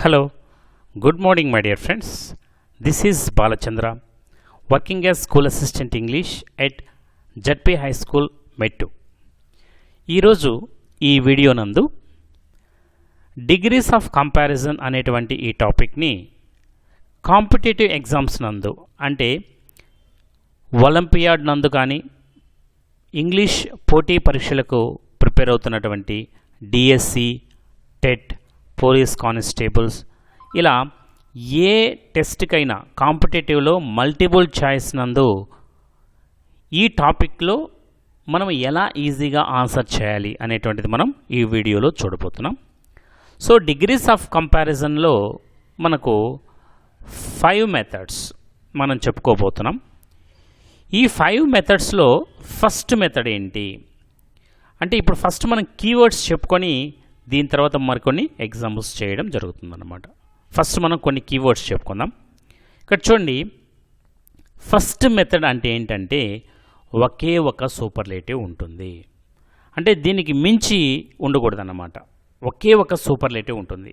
Hello, good morning, my dear friends. This is Balachandra, working as School Assistant English at ZP high school మెట్టు. ఈరోజు ఈ video నందు degrees of comparison అనేటువంటి ఈ టాపిక్ని competitive exams నందు అంటే ఒలింపియాడ్ నందు కానీ ఇంగ్లీష్ పోటీ పరీక్షలకు ప్రిపేర్ అవుతున్నటువంటి డిఎస్సి, టెట్, పోలీస్ కానిస్టేబుల్స్ ఇలా ఏ టెస్ట్కైనా కాంపిటేటివ్లో మల్టిపుల్ చాయిస్ నందు ఈ టాపిక్లో మనం ఎలా ఈజీగా ఆన్సర్ చేయాలి అనేటువంటిది మనం ఈ వీడియోలో చూడబోతున్నాం. సో డిగ్రీస్ ఆఫ్ కంపారిజన్లో మనకు 5 మెథడ్స్ మనం చెప్పుకోబోతున్నాం. ఈ 5 మెథడ్స్లో ఫస్ట్ మెథడ్ ఏంటి అంటే ఇప్పుడు ఫస్ట్ మనం కీవర్డ్స్ చెప్పుకొని దీని తర్వాత మరికొన్ని ఎగ్జాంపుల్స్ చేయడం జరుగుతుందన్నమాట. ఫస్ట్ మనం కొన్ని కీవర్డ్స్ చెప్పుకుందాం. ఇక్కడ చూడండి, ఫస్ట్ మెథడ్ అంటే ఏంటంటే ఒకే ఒక సూపర్లేటివ్ ఉంటుంది. అంటే దీనికి మించి ఉండకూడదన్నమాట. ఒకే ఒక సూపర్లేటివ్ ఉంటుంది.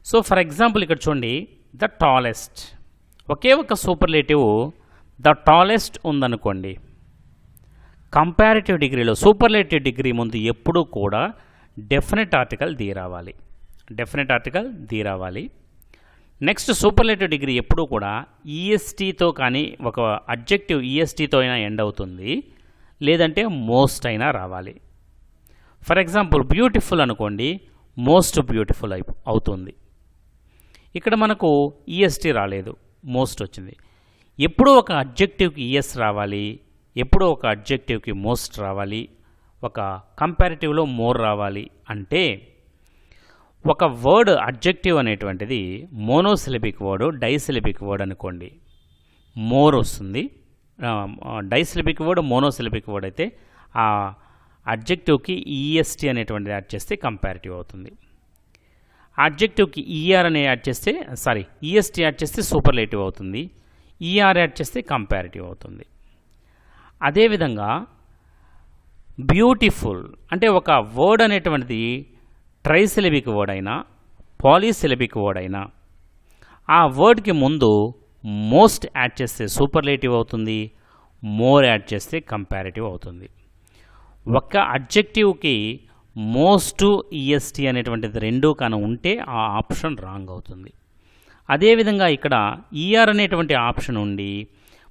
సో ఫర్ ఎగ్జాంపుల్ ఇక్కడ చూడండి, ద టాలెస్ట్, ఒకే ఒక సూపర్లేటివ్ ద టాలెస్ట్ ఉందనుకోండి. కంపారిటివ్ డిగ్రీలో సూపర్లేటివ్ డిగ్రీ ముందు ఎప్పుడూ కూడా డెఫినెట్ ఆర్టికల్ ది రావాలి. నెక్స్ట్ సూపర్లేటివ్ డిగ్రీ ఎప్పుడూ కూడా ఈఎస్టీతో కానీ ఒక అడ్జెక్టివ్ ఈఎస్టీతో అయినా ఎండ్ అవుతుంది, లేదంటే మోస్ట్ అయినా రావాలి. ఫర్ ఎగ్జాంపుల్ బ్యూటిఫుల్ అనుకోండి, మోస్ట్ బ్యూటిఫుల్ అవుతుంది. ఇక్కడ మనకు ఈఎస్టీ రాలేదు, మోస్ట్ వచ్చింది. ఎప్పుడూ ఒక అడ్జెక్టివ్కి ఈఎస్ రావాలి, ఎప్పుడూ ఒక అడ్జెక్టివ్కి మోస్ట్ రావాలి, ఒక కంపారిటివ్లో మోర్ రావాలి. అంటే ఒక వర్డ్ అడ్జెక్టివ్ అనేటువంటిది మోనోసిలబిక్ వర్డ్, డైసిలబిక్ వర్డ్ అనుకోండి, మోర్ వస్తుంది. డైసిలబిక్ వర్డ్, మోనోసిలబిక్ వర్డ్ అయితే ఆ అడ్జెక్టివ్కి ఈఎస్టీ అనేటువంటిది యాడ్ చేస్తే కంపారిటివ్ అవుతుంది. అడ్జెక్టివ్కి ఈఆర్ అనే యాడ్ చేస్తే ఈఎస్టీ యాడ్ చేస్తే సూపర్లేటివ్ అవుతుంది. ఈఆర్ యాడ్ చేస్తే కంపారిటివ్ అవుతుంది. అదేవిధంగా బ్యూటిఫుల్ అంటే ఒక వర్డ్ అనేటువంటిది ట్రైసిలబిక్ వర్డ్ అయినా పాలీసిలబిక్ వర్డ్ అయినా ఆ వర్డ్కి ముందు మోస్ట్ యాడ్ చేస్తే సూపర్లేటివ్ అవుతుంది, మోర్ యాడ్ చేస్తే కంపారిటివ్ అవుతుంది. ఒక అడ్జెక్టివ్కి మోస్ట్ ఈఎస్టీ అనేటువంటిది రెండూ కానీ ఉంటే ఆ ఆప్షన్ రాంగ్ అవుతుంది. అదేవిధంగా ఇక్కడ ఈఆర్ అనేటువంటి ఆప్షన్ ఉండి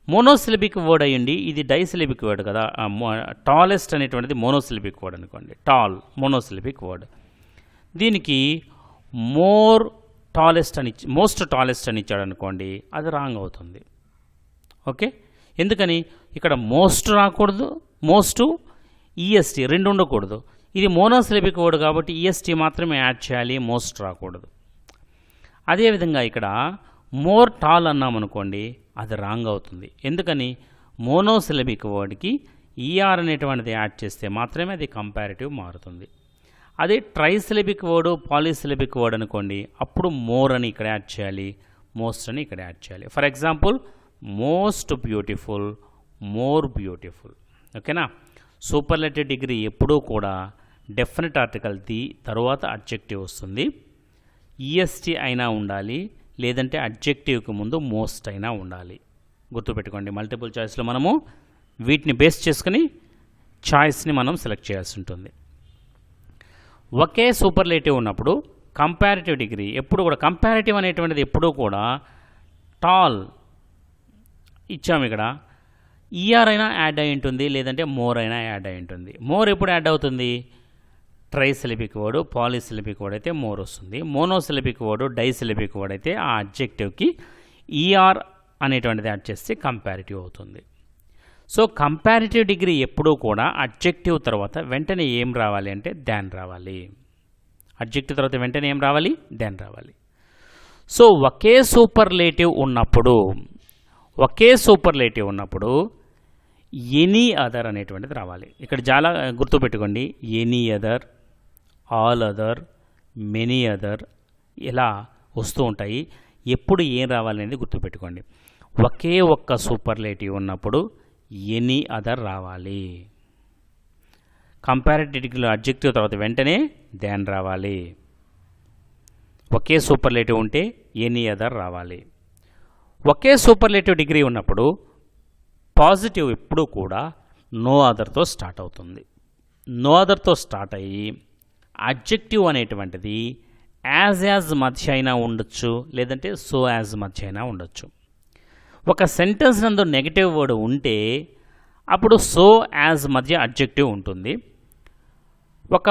మోనోసిలబిక్ వర్డ్ అయ్యండి, ఇది డైసిలబిక్ వర్డ్ కదా. టాలెస్ట్ అనేటువంటిది మోనోసిలబిక్ వర్డ్ అనుకోండి, టాల్ మోనోసిలబిక్ వర్డ్. దీనికి మోస్ట్ టాలెస్ట్ అని ఇచ్చాడు అనుకోండి, అది రాంగ్ అవుతుంది. ఓకే, ఎందుకని ఇక్కడ మోస్ట్ రాకూడదు, మోస్ట్ ఈఎస్టీ రెండు ఉండకూడదు. ఇది మోనోసిలబిక్ వర్డ్ కాబట్టి ఈఎస్టీ మాత్రమే యాడ్ చేయాలి, మోస్ట్ రాకూడదు. అదేవిధంగా ఇక్కడ మోర్ టాల్ అన్నామనుకోండి, అది రాంగ్ అవుతుంది. ఎందుకని మోనోసిలబిక్ వర్డ్కి ఈఆర్ అనేటువంటిది యాడ్ చేస్తే మాత్రమే అది కంపారిటివ్ మారుతుంది. అదే ట్రైసిలబిక్ వర్డ్, పాలీసిలబిక్ వర్డ్ అనుకోండి, అప్పుడు మోర్ అని ఇక్కడ యాడ్ చేయాలి, మోస్ట్ అని ఇక్కడ యాడ్ చేయాలి. For example most beautiful, more beautiful. ఓకేనా. సూపర్లేటివ్ డిగ్రీ ఎప్పుడూ కూడా డెఫినెట్ ఆర్టికల్ ది తర్వాత అడ్జెక్టివ్ వస్తుంది. ఈఎస్టీ అయినా ఉండాలి, లేదంటే అడ్జెక్టివ్కి ముందు మోస్ట్ అయినా ఉండాలి. గుర్తుపెట్టుకోండి, మల్టిపుల్ చాయిస్లో మనము వీటిని బేస్ చేసుకుని చాయిస్ని మనం సెలెక్ట్ చేయాల్సి ఉంటుంది. ఒకే సూపర్లేటివ్ ఉన్నప్పుడు కంపారిటివ్ డిగ్రీ ఎప్పుడు కూడా కంపారిటివ్ అనేటువంటిది ఎప్పుడూ కూడా టాల్ ఇచ్చాము. ఇక్కడ ఈఆర్ అయినా యాడ్ అయి ఉంటుంది, లేదంటే మోర్ అయినా యాడ్ అయి ఉంటుంది. మోర్ ఎప్పుడు యాడ్ అవుతుంది? ట్రైసిలబిక్ వర్డ్, పాలీసిలబిక్ వర్డ్ అయితే మోర్ వస్తుంది. మోనోసిలబిక్ వర్డ్, డైసిలబిక్ వర్డ్ అయితే ఆ అడ్జెక్టివ్కి ఈఆర్ అనేటువంటిది యాడ్ చేస్తే కంపారిటివ్ అవుతుంది. సో కంపారిటివ్ డిగ్రీ ఎప్పుడూ కూడా అడ్జెక్టివ్ తర్వాత వెంటనే ఏం రావాలి అంటే దాన్ రావాలి. అడ్జెక్టివ్ తర్వాత వెంటనే ఏం రావాలి? దాన్ రావాలి. సో ఒకే సూపర్లేటివ్ ఉన్నప్పుడు ఎనీ అదర్ అనేటువంటిది రావాలి. ఇక్కడ చాలా గుర్తుపెట్టుకోండి, any other, all other, many other ఇలా వస్తూ ఉంటాయి. ఎప్పుడు ఏం రావాలనేది గుర్తుపెట్టుకోండి. ఒకే ఒక్క సూపర్లేటివ్ ఉన్నప్పుడు ఎనీ అదర్ రావాలి. కంపారిటివ్ డిగ్రీలో అడ్జెక్టివ్ తర్వాత వెంటనే దాన్ రావాలి. ఒకే సూపర్లేటివ్ ఉంటే ఎనీ అదర్ రావాలి. ఒకే సూపర్లేటివ్ డిగ్రీ ఉన్నప్పుడు పాజిటివ్ ఎప్పుడూ కూడా నో అదర్తో స్టార్ట్ అవుతుంది. నో అదర్తో స్టార్ట్ అయ్యి అడ్జెక్టివ్ అనేటువంటిది యాజ్ మధ్య అయినా ఉండొచ్చు, లేదంటే సో యాజ్ మధ్య అయినా ఉండొచ్చు. ఒక సెంటెన్స్ నందు నెగటివ్ వర్డ్ ఉంటే అప్పుడు సో యాజ్ మధ్య అడ్జెక్టివ్ ఉంటుంది. ఒక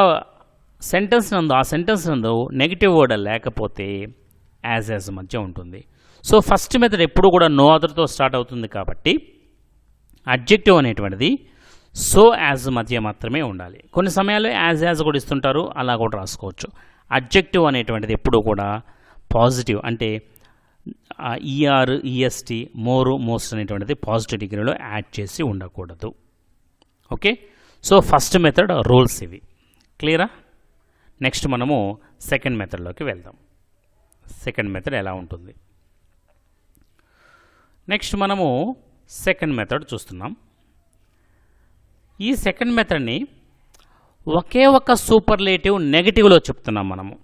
సెంటెన్స్ నందు ఆ సెంటెన్స్ నందు నెగటివ్ వర్డ్ లేకపోతే యాజ్ మధ్య ఉంటుంది. సో ఫస్ట్ మెథడ్ ఎప్పుడు కూడా నో అదర్తో స్టార్ట్ అవుతుంది కాబట్టి అడ్జెక్టివ్ అనేటువంటిది సో యాజ్ మధ్య మాత్రమే ఉండాలి. కొన్ని సమయాల్లో యాజ్ కూడా ఇస్తుంటారు, అలా కూడా రాసుకోవచ్చు. అడ్జెక్టివ్ అనేటువంటిది ఎప్పుడు కూడా పాజిటివ్ అంటే ఈఆర్, ఈఎస్టీ, మోరు, మోస్ట్ అనేటువంటిది పాజిటివ్ డిగ్రీలో యాడ్ చేసి ఉండకూడదు. Okay, so first method rules ఇవి. క్లియరా? నెక్స్ట్ మనము సెకండ్ మెథడ్లోకి వెళ్దాం. సెకండ్ మెథడ్ ఎలా ఉంటుంది? నెక్స్ట్ మనము సెకండ్ మెథడ్ చూస్తున్నాం. ఈ సెకండ్ మెథడ్ని ఒకే ఒక సూపర్లేటివ్ నెగటివ్లో చెప్తున్నాం. మనము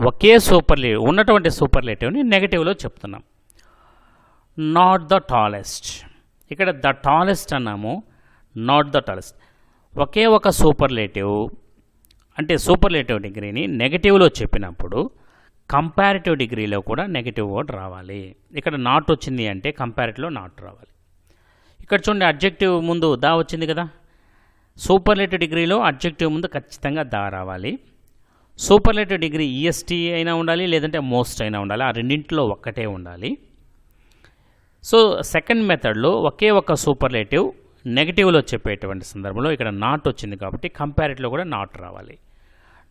ఒకే సూపర్లేటివ్ ఉన్నటువంటి సూపర్లేటివ్ని నెగటివ్లో చెప్తున్నాం. Not the tallest. ఇక్కడ ద టాలెస్ట్ అన్నాము, నాట్ ద టాలెస్ట్. ఒకే ఒక సూపర్లేటివ్ అంటే సూపర్లేటివ్ డిగ్రీని నెగటివ్లో చెప్పినప్పుడు కంపారిటివ్ డిగ్రీలో కూడా నెగటివ్ వర్డ్ రావాలి. ఇక్కడ నాట్ వచ్చింది అంటే కంపారిటివ్లో నాట్ రావాలి. ఇక్కడ చూడండి, అడ్జెక్టివ్ ముందు దా వచ్చింది కదా. సూపర్లేటివ్ డిగ్రీలో అడ్జెక్టివ్ ముందు ఖచ్చితంగా దా రావాలి. సూపర్లేటివ్ డిగ్రీ ఈఎస్టీ అయినా ఉండాలి, లేదంటే మోస్ట్ అయినా ఉండాలి. ఆ రెండింటిలో ఒక్కటే ఉండాలి. సో సెకండ్ మెథడ్లో ఒకే ఒక సూపర్లేటివ్ నెగటివ్లో చెప్పేటువంటి సందర్భంలో ఇక్కడ నాట్ వచ్చింది కాబట్టి కంపారిటివ్లో కూడా నాట్ రావాలి.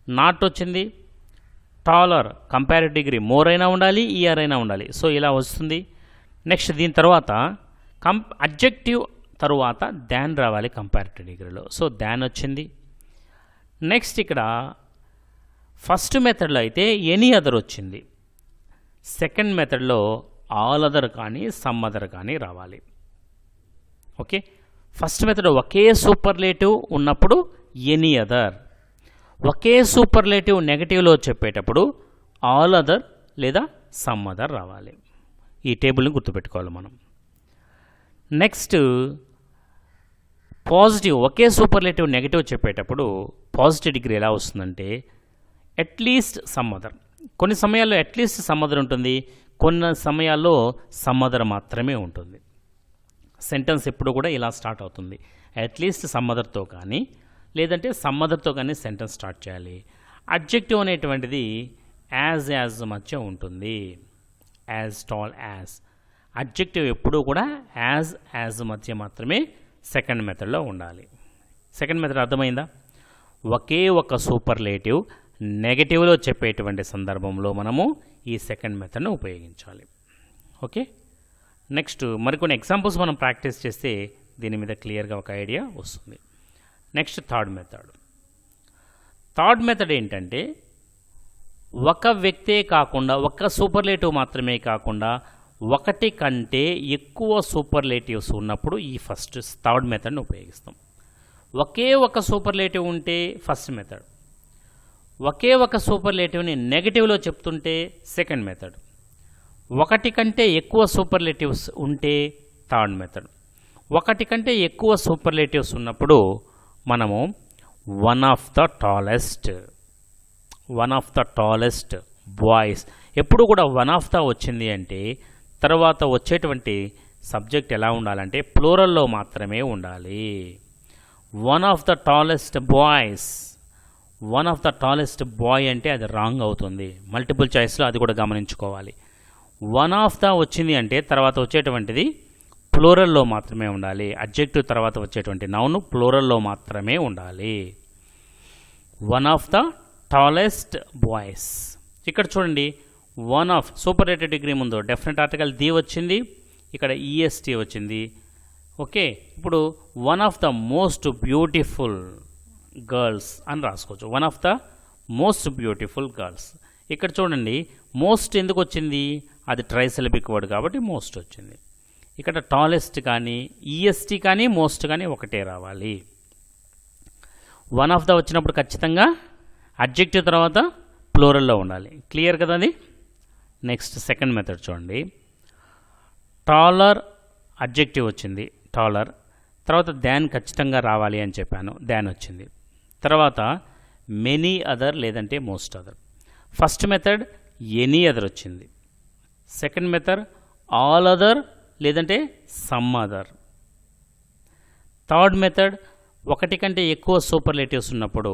నాట్ వచ్చింది, టాలర్ కంపారిటివ్ డిగ్రీ మోర్ అయినా ఉండాలి, ఈఆర్ అయినా ఉండాలి. సో ఇలా వస్తుంది. నెక్స్ట్ దీని తర్వాత అడ్జెక్టివ్ తర్వాత దాన్ రావాలి కంపారిటివ్ డిగ్రీలో. సో దాన్ వచ్చింది. నెక్స్ట్ ఇక్కడ ఫస్ట్ మెథడ్లో అయితే ఎనీ అదర్ వచ్చింది. సెకండ్ మెథడ్లో ఆల్ అదర్ కానీ సమ్ అదర్ కానీ రావాలి. ఓకే, ఫస్ట్ మెథడ్ ఒకే సూపర్లేటివ్ ఉన్నప్పుడు ఎనీ అదర్, ఒకే సూపర్లేటివ్ నెగటివ్లో చెప్పేటప్పుడు ఆల్ అదర్ లేదా సమ్ అదర్ రావాలి. ఈ టేబుల్ని గుర్తుపెట్టుకోవాలి మనం. నెక్స్ట్ పాజిటివ్ ఒకే సూపర్లేటివ్ నెగటివ్ చెప్పేటప్పుడు పాజిటివ్ డిగ్రీ ఎలా వస్తుందంటే అట్లీస్ట్ సమ్ అదర్. కొన్ని సమయాల్లో అట్లీస్ట్ సమ్ అదర్ ఉంటుంది, కొన్ని సమయాల్లో సమ్ అదర్ మాత్రమే ఉంటుంది. సెంటెన్స్ ఎప్పుడు కూడా ఇలా స్టార్ట్ అవుతుంది, అట్లీస్ట్ సమ్ అదర్తో కానీ లేదంటే సమ్ అదర్తో కానీ సెంటెన్స్ స్టార్ట్ చేయాలి. అడ్జెక్టివ్ అనేటువంటిది యాజ్ మధ్య ఉంటుంది, యాజ్ టాల్ యాజ్. అడ్జెక్టివ్ ఎప్పుడూ కూడా యాజ్ మధ్య మాత్రమే సెకండ్ మెథడ్లో ఉండాలి. సెకండ్ మెథడ్ అర్థమైందా? ఒకే ఒక సూపర్లేటివ్ నెగటివ్లో చెప్పేటువంటి సందర్భంలో మనము ఈ సెకండ్ మెథడ్ను ఉపయోగించాలి. ఓకే, నెక్స్ట్ మరికొన్ని ఎగ్జాంపుల్స్ మనం ప్రాక్టీస్ చేస్తే దీని మీద క్లియర్గా ఒక ఐడియా వస్తుంది. Next third method. Third method ఏంటంటే ఒక వ్యక్తే కాకుండా ఒక సూపర్లేటివ్ మాత్రమే కాకుండా ఒకటి కంటే ఎక్కువ సూపర్లేటివ్స్ ఉన్నప్పుడు ఈ థర్డ్ మెథడ్ని ఉపయోగిస్తాం. ఒకే ఒక సూపర్లేటివ్ ఉంటే ఫస్ట్ మెథడ్, ఒకే ఒక సూపర్లేటివ్ని నెగటివ్లో చెప్తుంటే సెకండ్ మెథడ్, ఒకటి కంటే ఎక్కువ సూపర్లేటివ్స్ ఉంటే థర్డ్ మెథడ్. ఒకటి కంటే ఎక్కువ సూపర్లేటివ్స్ ఉన్నప్పుడు మనము one of the tallest boys. ఎప్పుడు కూడా వన్ ఆఫ్ ద వచ్చింది అంటే తర్వాత వచ్చేటువంటి సబ్జెక్ట్ ఎలా ఉండాలంటే ప్లూరల్లో మాత్రమే ఉండాలి. One of the tallest boys, one of the tallest bye అంటే అది రాంగ్ అవుతుంది. మల్టిపుల్ చాయిస్లో అది కూడా గమనించుకోవాలి. వన్ ఆఫ్ ద వచ్చింది అంటే తర్వాత వచ్చేటువంటిది ప్లూరల్లో మాత్రమే ఉండాలి. అడ్జెక్టివ్ తర్వాత వచ్చేటువంటి నౌన్ ప్లూరల్లో మాత్రమే ఉండాలి. One of the tallest boys. ఇక్కడ చూడండి, వన్ ఆఫ్ సూపర్లేటివ్ డిగ్రీ ముందు డెఫినెట్ ఆర్టికల్ ది వచ్చింది, ఇక్కడ ఈఎస్టీ వచ్చింది. ఓకే, ఇప్పుడు one of the most beautiful girls అని రాసుకోవచ్చు. One of the most beautiful girls. ఇక్కడ చూడండి, మోస్ట్ ఎందుకు వచ్చింది? అది ట్రైసిలబిక్ వర్డ్ కాబట్టి మోస్ట్ వచ్చింది. ఇక్కడ టాలెస్ట్ కానీ ఈఎస్టీ కానీ మోస్ట్ కానీ ఒకటే రావాలి. వన్ ఆఫ్ ద వచ్చినప్పుడు ఖచ్చితంగా అడ్జెక్టివ్ తర్వాత ప్లూరల్లో ఉండాలి. క్లియర్ కదా అది. నెక్స్ట్ సెకండ్ మెథడ్ చూడండి. టాలర్ అడ్జెక్టివ్ వచ్చింది, టాలర్. తర్వాత దాన్ ఖచ్చితంగా రావాలి అని చెప్పాను, దాన్ వచ్చింది. తర్వాత మెనీ అదర్ లేదంటే most other. First method any other వచ్చింది. సెకండ్ మెథడ్ ఆల్ అదర్ లేదంటే సమ్ అదర్. థర్డ్ మెథడ్ ఒకటి కంటే ఎక్కువ సూపర్లేటివ్స్ ఉన్నప్పుడు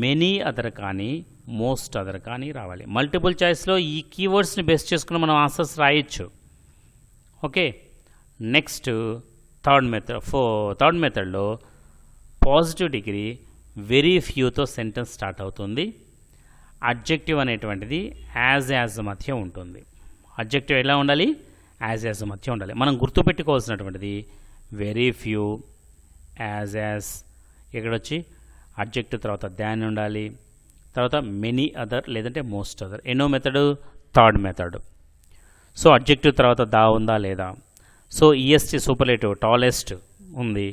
మెనీ అదర్ కానీ మోస్ట్ అదర్ కానీ రావాలి. మల్టిపుల్ చాయిస్లో ఈ కీవర్డ్స్ని బేస్ చేసుకుని మనం ఆన్సర్స్ రాయొచ్చు. ఓకే. నెక్స్ట్ థర్డ్ మెథడ్లో పాజిటివ్ డిగ్రీ వెరీ ఫ్యూతో సెంటెన్స్ స్టార్ట్ అవుతుంది. అడ్జెక్టివ్ అనేటువంటిది యాజ్ మధ్య ఉంటుంది. అడ్జెక్టివ్ ఎలా ఉండాలి? యాజ్ మధ్య ఉండాలి. మనం గుర్తుపెట్టుకోవాల్సినటువంటిది వెరీ ఫ్యూ, యాజ్ ఇక్కడ వచ్చి అడ్జెక్టివ్ తర్వాత దాన్ ఉండాలి. తర్వాత మెనీ అదర్ లేదంటే మోస్ట్ అదర్. ఎన్నో method? Third method. So adjective తర్వాత దా ఉందా లేదా? సో ఈఎస్టీ సూపర్లేటివ్ టాలెస్ట్ ఉంది.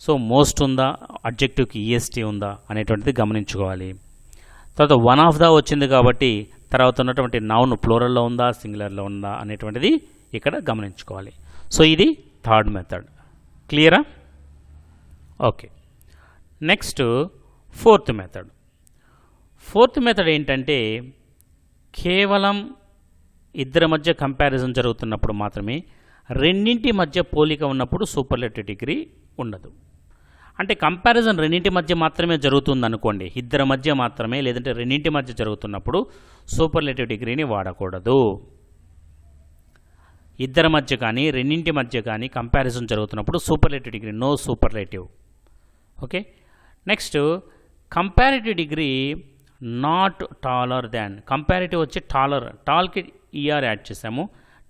సో మోస్ట్ ఉందా, అడ్జెక్టివ్కి ఈఎస్టీ ఉందా అనేటువంటిది గమనించుకోవాలి. తర్వాత వన్ ఆఫ్ ద వచ్చింది కాబట్టి తర్వాత ఉన్నటువంటి నౌన్ ప్లూరల్లో ఉందా సింగులర్లో ఉందా అనేటువంటిది ఇక్కడ గమనించుకోవాలి. సో ఇది థర్డ్ మెథడ్. క్లియరా? Okay. Next fourth method. Fourth method ఏంటంటే కేవలం ఇద్దరి మధ్య కంపారిజన్ జరుగుతున్నప్పుడు మాత్రమే, రెండింటి మధ్య పోలిక ఉన్నప్పుడు సూపర్లేటివ్ డిగ్రీ ఉండదు. అంటే కంపారిజన్ రెండింటి మధ్య మాత్రమే జరుగుతుంది అనుకోండి, ఇద్దరి మధ్య మాత్రమే లేదంటే రెండింటి మధ్య జరుగుతున్నప్పుడు సూపర్లేటివ్ డిగ్రీని వాడకూడదు. ఇద్దరి మధ్య కానీ రెండింటి మధ్య కానీ కంపారిజన్ జరుగుతున్నప్పుడు superlative degree, no superlative. Okay. Next comparative degree not taller than. Comparative వచ్చి టాలర్, టాల్కి ఈఆర్ యాడ్ చేసాము.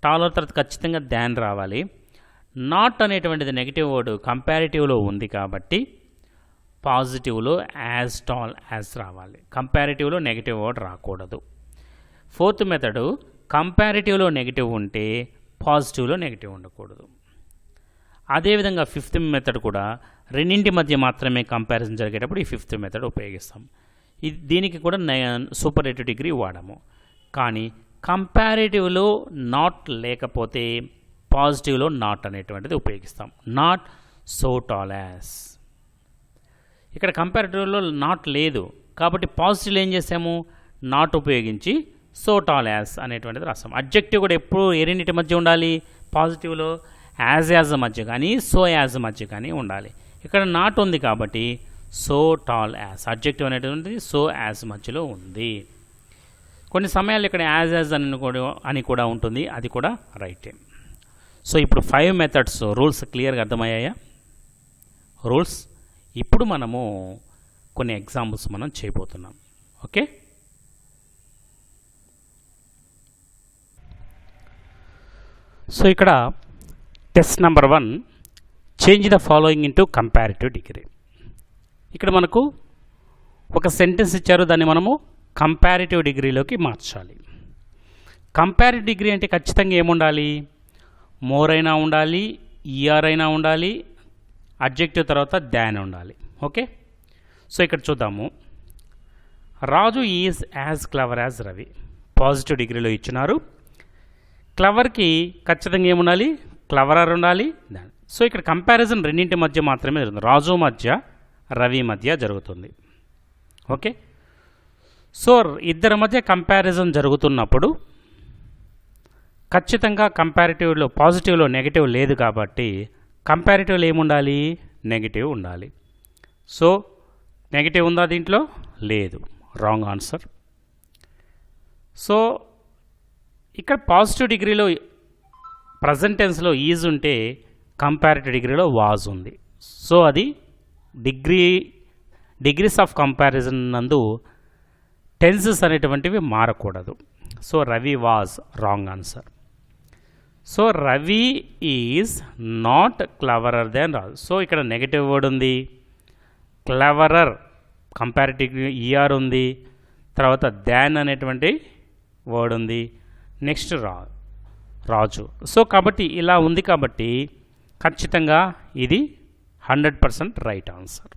టాలర్ తర్వాత ఖచ్చితంగా దాన్ రావాలి. నాట్ అనేటువంటిది నెగిటివ్ వర్డ్ కంపారిటివ్లో ఉంది కాబట్టి పాజిటివ్లో యాజ్ టాల్ యాజ్ రావాలి. కంపారిటివ్లో నెగిటివ్ వర్డ్ రాకూడదు. ఫోర్త్ మెథడు కంపారిటివ్లో నెగిటివ్ ఉంటే పాజిటివ్లో నెగిటివ్ ఉండకూడదు. అదేవిధంగా ఫిఫ్త్ మెథడ్ కూడా రెండింటి మధ్య మాత్రమే కంపారిజన్ జరిగేటప్పుడు ఈ ఫిఫ్త్ మెథడ్ ఉపయోగిస్తాం. దీనికి కూడా సూపర్లేటివ్ డిగ్రీ వాడము. కానీ కంపారిటివ్లో నాట్ లేకపోతే పాజిటివ్లో నాట్ అనేటువంటిది ఉపయోగిస్తాం. Not so tall as. ఇక్కడ కంపారిటివ్లో నాట్ లేదు కాబట్టి పాజిటివ్లో ఏం చేసాము? నాట్ ఉపయోగించి సో టాల్ యాజ్ అనేటువంటిది రాస్తాం. అడ్జెక్టివ్ కూడా ఎప్పుడు రెండింటి మధ్య ఉండాలి? పాజిటివ్లో యాజ్ మధ్య కానీ సో యాజ్ మధ్య కానీ ఉండాలి. ఇక్కడ నాట్ ఉంది కాబట్టి సో టాల్ యాజ్. అడ్జెక్టివ్ అనేటువంటిది సో యాజ్ మధ్యలో ఉంది. కొన్ని సమయాల్లో ఇక్కడ యాజ్ అని కూడా ఉంటుంది, అది కూడా రైటే. సో ఇప్పుడు 5 మెథడ్స్ రూల్స్ క్లియర్గా అర్థమయ్యాయా? రూల్స్. ఇప్పుడు మనము కొన్ని ఎగ్జాంపుల్స్ మనం చేయబోతున్నాం. ఓకే. సో ఇక్కడ test number 1, change the following into comparative degree. ఇక్కడ మనకు ఒక సెంటెన్స్ ఇచ్చారు, దాన్ని మనము కంపారిటివ్ డిగ్రీలోకి మార్చాలి. కంపారిటివ్ డిగ్రీ అంటే ఖచ్చితంగా ఏముండాలి? మోర్ అయినా ఉండాలి, ఈఆర్ అయినా ఉండాలి, అడ్జెక్టివ్ తర్వాత దాన్ ఉండాలి. ఓకే. సో ఇక్కడ చూద్దాము. Raju is as clever as Ravi. Positive డిగ్రీలో ఇచ్చినారు. క్లవర్కి ఖచ్చితంగా ఏముండాలి? క్లవరర్ ఉండాలి, దాన్. సో ఇక్కడ కంపారిజన్ రెండింటి మధ్య మాత్రమే జరుగుతుంది. రాజు మధ్య, రవి మధ్య జరుగుతుంది. ఓకే. సో ఇద్దరి మధ్య కంపారిజన్ జరుగుతున్నప్పుడు ఖచ్చితంగా కంపారిటివ్లో పాజిటివ్లో నెగిటివ్ లేదు కాబట్టి కంపారిటివ్లో ఏముండాలి? నెగిటివ్ ఉండాలి. సో నెగిటివ్ ఉందా దీంట్లో? లేదు. Wrong answer. సో ఇక్కడ పాజిటివ్ డిగ్రీలో ప్రజెంట్ టెన్స్లో ఈజ్ ఉంటే కంపారిటివ్ డిగ్రీలో వాజ్ ఉంది. సో అది డిగ్రీస్ ఆఫ్ కంపారిజన్ నందు టెన్సెస్ అనేటువంటివి మారకూడదు. So Ravi was wrong answer. So Ravi is not cleverer than Raju. So ఇక్కడ నెగటివ్ వర్డ్ ఉంది, క్లవరర్ కంపారిటివ్ ఈఆర్ ఉంది, తర్వాత దాన్ అనేటువంటి వర్డ్ ఉంది, నెక్స్ట్ రాజు. సో కాబట్టి ఇలా ఉంది కాబట్టి ఖచ్చితంగా ఇది 100% right answer.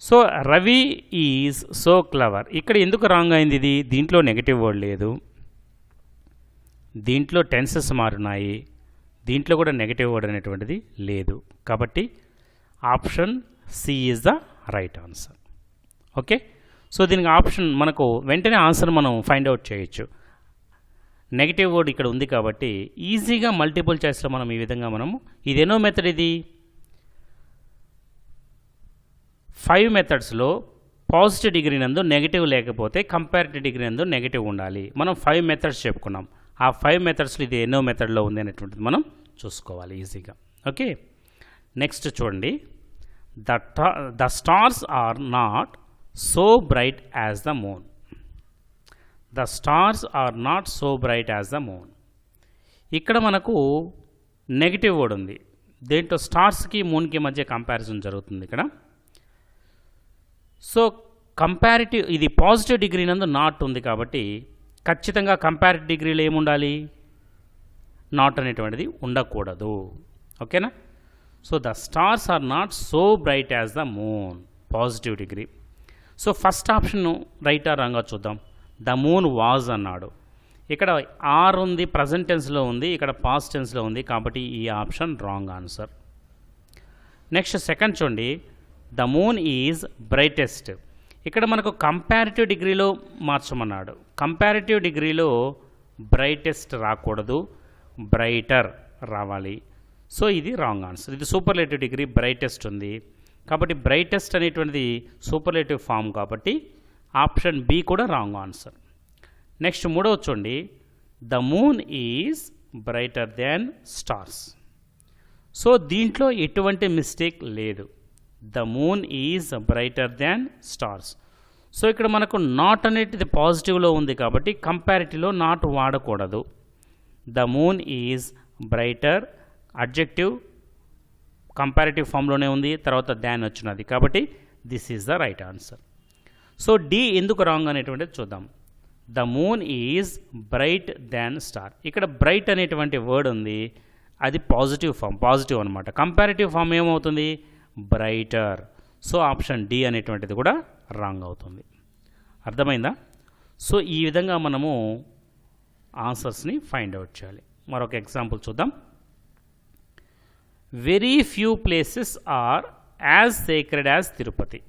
So Ravi is so clever. ఇక్కడ ఎందుకు రాంగ్ అయింది? ఇది దీంట్లో నెగటివ్ వర్డ్ లేదు, దీంట్లో టెన్సెస్ మారున్నాయి, దీంట్లో కూడా నెగటివ్ వర్డ్ అనేటువంటిది లేదు. కాబట్టి option C is the right answer. Okay, so దీనికి ఆప్షన్ మనకు వెంటనే ఆన్సర్ మనం ఫైండ్ అవుట్ చేయొచ్చు. నెగటివ్ వర్డ్ ఇక్కడ ఉంది కాబట్టి ఈజీగా మల్టిపుల్ చాయిస్లో మనం ఈ విధంగా మనము ఇది ఎన్నో మెథడ్? ఇది 5 మెథడ్స్లో పాజిటివ్ డిగ్రీ నందు నెగటివ్ లేకపోతే కంపారిటివ్ డిగ్రీ నందు నెగటివ్ ఉండాలి. మనం 5 మెథడ్స్ చెప్పుకున్నాం. ఆ 5 మెథడ్స్లో ఇది ఎన్నో మెథడ్లో ఉంది అనేటువంటిది మనం చూసుకోవాలి ఈజీగా. ఓకే, నెక్స్ట్ చూడండి. The stars are not so bright as the moon. The stars are not so bright as the moon. ఇక్కడ మనకు నెగిటివ్ వర్డ్ ఉంది. దేంట్లో? స్టార్స్కి మూన్కి మధ్య కంపారిజన్ జరుగుతుంది ఇక్కడ. సో కంపారిటివ్, ఇది పాజిటివ్ డిగ్రీ నందు నాట్ ఉంది కాబట్టి ఖచ్చితంగా కంపారిటివ్ డిగ్రీలో ఏముండాలి? నాట్ అనేటువంటిది ఉండకూడదు. ఓకేనా? So the stars are not so bright as the moon, positive degree. So first option రైటా రాంగా చూద్దాం. ద మూన్ వాజ్ అన్నాడు. ఇక్కడ ఆర్ ఉంది, ప్రజెంట్ టెన్స్లో ఉంది, ఇక్కడ పాస్ట్ టెన్స్లో ఉంది కాబట్టి ఈ option wrong answer. Next second చూడండి. The moon is brightest. ఇక్కడ మనకు కంపారిటివ్ డిగ్రీలో మార్చమన్నాడు. కంపారిటివ్ డిగ్రీలో బ్రైటెస్ట్ రాకూడదు, బ్రైటర్ రావాలి. సో ఇది రాంగ్ ఆన్సర్. ఇది సూపర్లేటివ్ డిగ్రీ, బ్రైటెస్ట్ ఉంది కాబట్టి బ్రైటెస్ట్ అనేటువంటిది సూపర్లేటివ్ ఫామ్ కాబట్టి ఆప్షన్ బి కూడా రాంగ్ ఆన్సర్. నెక్స్ట్ మూడవ చూడండి. The moon is brighter than stars. So దీంట్లో ఎటువంటి మిస్టేక్ లేదు. The moon is brighter than stars. So ఇక్కడ మనకు నాట్ అనేటిది పాజిటివ్లో ఉంది కాబట్టి కంపారిటివ్లో నాట్ వాడకూడదు. The moon is brighter adjective comparative ఫామ్లోనే ఉంది, తర్వాత దాన్ వచ్చినది కాబట్టి this is the right answer. So D ఎందుకు రాంగ్ అనేటువంటిది చూద్దాం. The moon is bright than star. ఇక్కడ బ్రైట్ అనేటువంటి వర్డ్ ఉంది, అది పాజిటివ్ ఫామ్, పాజిటివ్ అనమాట. కంపారిటివ్ ఫామ్ ఏమవుతుంది? బ్రైటర్. సో ఆప్షన్ డి అనేటువంటిది కూడా రాంగ్ అవుతుంది. అర్థమైందా? సో ఈ విధంగా మనము ఆన్సర్స్ని ఫైండ్ అవుట్ చేయాలి. మరొక ఎగ్జాంపుల్ చూద్దాం. Very few places are as sacred as Tirupati.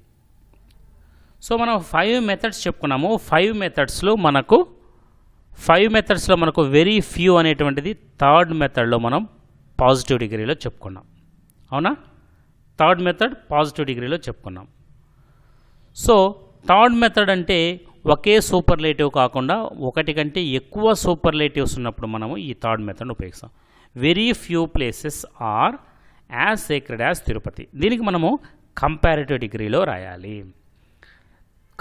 So మనం 5 మెథడ్స్ చెప్పుకున్నాము. 5 మెథడ్స్లో మనకు వెరీ ఫ్యూ అనేటువంటిది థర్డ్ మెథడ్లో మనం పాజిటివ్ డిగ్రీలో చెప్పుకున్నాం. అవునా? థర్డ్ మెథడ్ పాజిటివ్ డిగ్రీలో చెప్పుకున్నాం. సో థర్డ్ మెథడ్ అంటే ఒకే సూపర్లేటివ్ కాకుండా ఒకటి కంటే ఎక్కువ సూపర్లేటివ్స్ ఉన్నప్పుడు మనము ఈ థర్డ్ మెథడ్ని ఉపయోగిస్తాం. Very few places are as sacred as Tirupati. దీనికి మనము కంపారిటివ్ డిగ్రీలో రాయాలి.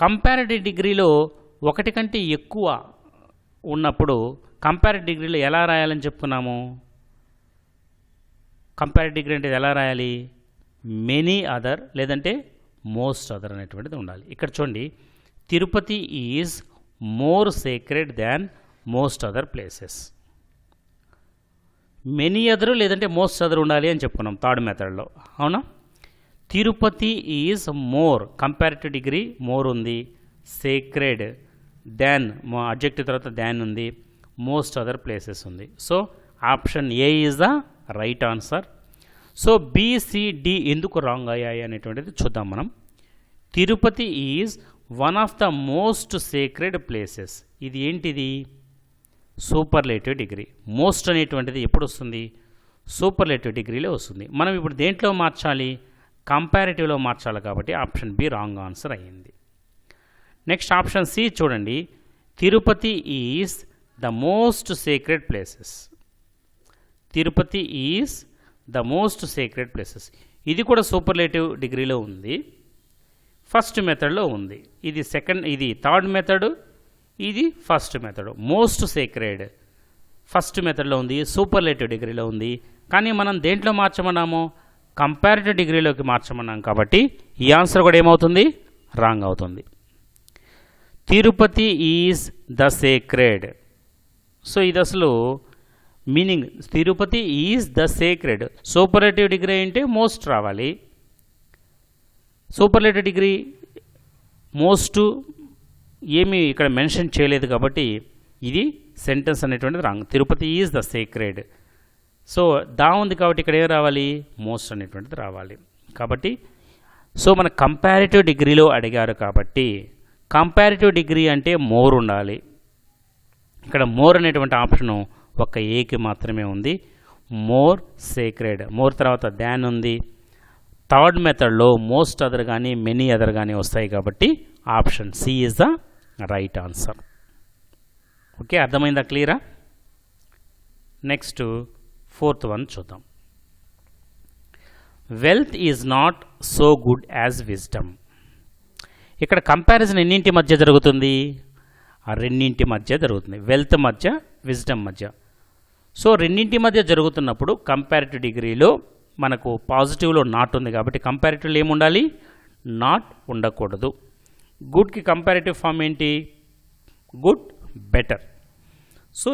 కంపారిటివ్ డిగ్రీలో ఒకటి కంటే ఎక్కువ ఉన్నప్పుడు కంపారిటివ్ డిగ్రీలో ఎలా రాయాలని చెప్పుకున్నాము? కంపారిటివ్ డిగ్రీ అంటే ఎలా రాయాలి? మెనీ అదర్ లేదంటే మోస్ట్ అదర్ అనేటువంటిది ఉండాలి. ఇక్కడ చూడండి. Tirupati is more sacred than most other places. Many other లేదంటే మోస్ట్ అదర్ ఉండాలి అని చెప్పుకున్నాం థర్డ్ మెథడ్లో. అవునా? Tirupati is more, comparative degree more ఉంది, సేక్రెడ్ దాన్ అడ్జెక్టివ్ తర్వాత దాన్ ఉంది, మోస్ట్ అదర్ ప్లేసెస్ ఉంది. So option A is the right answer. So B C D ఎందుకు రాంగ్ అయ్యాయి అనేటువంటిది చూద్దాం మనం. Tirupati is one of the most sacred places. ఇది ఏంటిది? Superlative degree. మోస్ట్ అనేటువంటిది ఎప్పుడు వస్తుంది? సూపర్లేటివ్ డిగ్రీలో వస్తుంది. మనం ఇప్పుడు దేంట్లో మార్చాలి? కంపారిటివ్లో మార్చాలి కాబట్టి ఆప్షన్ బి రాంగ్ ఆన్సర్ అయ్యింది. నెక్స్ట్ ఆప్షన్ సి చూడండి. Tirupati is the most sacred places. Tirupati is the most sacred places. ఇది కూడా సూపర్లేటివ్ డిగ్రీలో ఉంది, ఫస్ట్ మెథడ్లో ఉంది. ఇది థర్డ్ మెథడ్, ఇది first method. Most sacred first మెథడ్లో ఉంది, సూపర్లేటివ్ డిగ్రీలో ఉంది. కానీ మనం దేంట్లో మార్చమన్నాము? కంపారిటివ్ డిగ్రీలోకి మార్చమన్నాం కాబట్టి ఈ ఆన్సర్ కూడా ఏమవుతుంది? రాంగ్ అవుతుంది. Tirupati is the sacred. So ఇది అసలు meaning. Tirupati is the sacred. Superlative degree అంటే మోస్ట్ రావాలి, సూపర్లేటివ్ డిగ్రీ మోస్ట్ ఏమీ ఇక్కడ మెన్షన్ చేయలేదు కాబట్టి ఇది సెంటెన్స్ అనేటువంటిది wrong. Tirupati is the sacred. So దా ఉంది కాబట్టి ఇక్కడ ఏం రావాలి, మోస్ట్ అనేటువంటిది రావాలి. కాబట్టి సో మన కంపారిటివ్ డిగ్రీలో అడిగారు కాబట్టి కంపారిటివ్ డిగ్రీ అంటే మోర్ ఉండాలి. ఇక్కడ మోర్ అనేటువంటి ఆప్షను ఒక ఏకి మాత్రమే ఉంది. మోర్ సేక్రెడ్, మోర్ తర్వాత దాన్ ఉంది. థర్డ్ మెథడ్లో మోస్ట్ అదర్ కానీ మెనీ అదర్ కానీ వస్తాయి కాబట్టి option C is the right answer. Okay, అర్థమైందా, క్లియరా? నెక్స్ట్ ఫోర్త్ వన్ చూద్దాం. Wealth is not so good as wisdom. ఇక్కడ కంపారిజన్ ఎన్నింటి మధ్య జరుగుతుంది, ఆ రెండింటి మధ్య జరుగుతుంది. వెల్త్ మధ్య, విజ్డమ్ మధ్య. సో రెండింటి మధ్య జరుగుతున్నప్పుడు కంపారిటివ్ డిగ్రీలో మనకు పాజిటివ్లో నాట్ ఉంది కాబట్టి కంపారిటివ్లో ఏముండాలి, నాట్ ఉండకూడదు. గుడ్కి కంపారిటివ్ ఫామ్ ఏంటి, good, better. So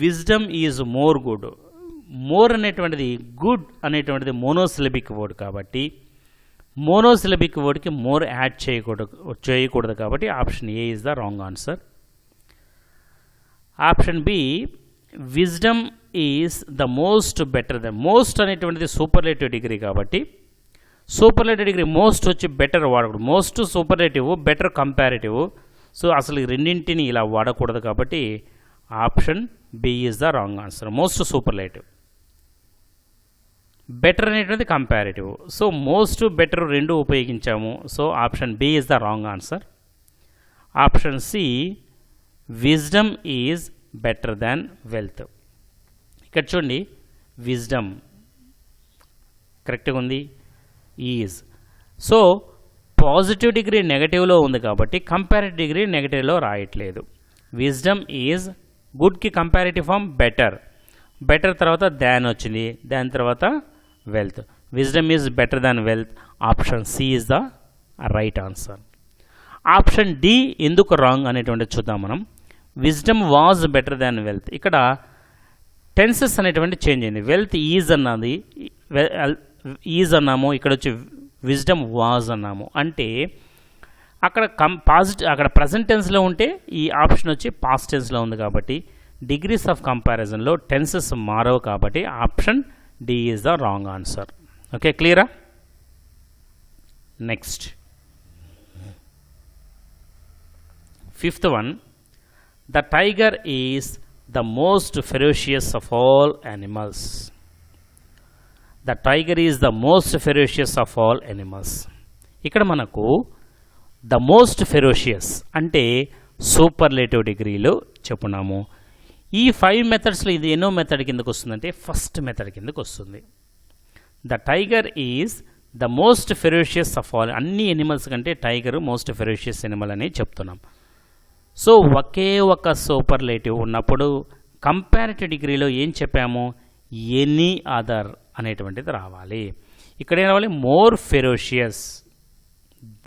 wisdom is more good. More అనేటువంటిది గుడ్ అనేటువంటిది మోనోసిలబిక్ వర్డ్ కాబట్టి మోనోసిలబిక్ వర్డ్కి మోర్ యాడ్ చేయకూడదు కాబట్టి option A is the wrong answer. Option B wisdom is the most better. The most అనేటువంటిది superlative degree కాబట్టి superlative degree most వచ్చి better వాడకూడదు. Most superlative, better comparative. So అసలు ఈ రెండింటిని ఇలా వాడకూడదు కాబట్టి option B is the wrong answer. Most superlative, better అనేటువంటిది కంపారిటివ్. సో మోస్ట్, బెటర్ రెండు ఉపయోగించాము. So option B is the wrong answer. Option C wisdom is better than wealth. ఇక్కడ చూడండి, విజ్డమ్ కరెక్ట్గా ఉంది, ఈజ్. సో పాజిటివ్ డిగ్రీ నెగటివ్లో ఉంది కాబట్టి కంపారిటివ్ డిగ్రీ నెగటివ్లో రాయట్లేదు. విజ్డమ్ ఈజ్ గుడ్కి కంపారిటివ్ ఫామ్ బెటర్. బెటర్ తర్వాత దాన్ వచ్చింది, దాని తర్వాత wealth. Wisdom is better than wealth. Option C is the right answer. Option D ఎందుకు రాంగ్ అనేటువంటిది చూద్దాం మనం. Wisdom was better than wealth. ఇక్కడ టెన్సెస్ అనేటువంటి చేంజ్ అయింది. వెల్త్ ఈజ్ అన్నది ఈజ్ అన్నాము, ఇక్కడ వచ్చి విజ్డమ్ వాజ్ అన్నాము. అంటే అక్కడ అక్కడ ప్రజెంట్ టెన్స్లో ఉంటే ఈ ఆప్షన్ వచ్చి పాస్ట్ టెన్స్లో ఉంది కాబట్టి డిగ్రీస్ ఆఫ్ కంపారిజన్లో టెన్సెస్ మారవు కాబట్టి option D is the wrong answer. Okay, క్లియరా? Next fifth one. The tiger is the most ferocious of all animals. The tiger is the most ferocious of all animals. ఇక్కడ మనకు the most ferocious అంటే superlative డిగ్రీలో చెప్పున్నాము. ఈ 5 మెథడ్స్లో ఇది ఎన్నో method కిందకు వస్తుందంటే ఫస్ట్ మెథడ్ కిందకు వస్తుంది. The tiger is the most ferocious of all. అన్ని ఎనిమల్స్ కంటే టైగర్ మోస్ట్ ఫెరోషియస్ ఎనిమల్ అని చెప్తున్నాం. సో ఒకే ఒక సూపర్లేటివ్ ఉన్నప్పుడు కంపారిటివ్ డిగ్రీలో ఏం చెప్పాము, ఎనీ అదర్ అనేటువంటిది రావాలి. ఇక్కడ ఏం రావాలి, more ferocious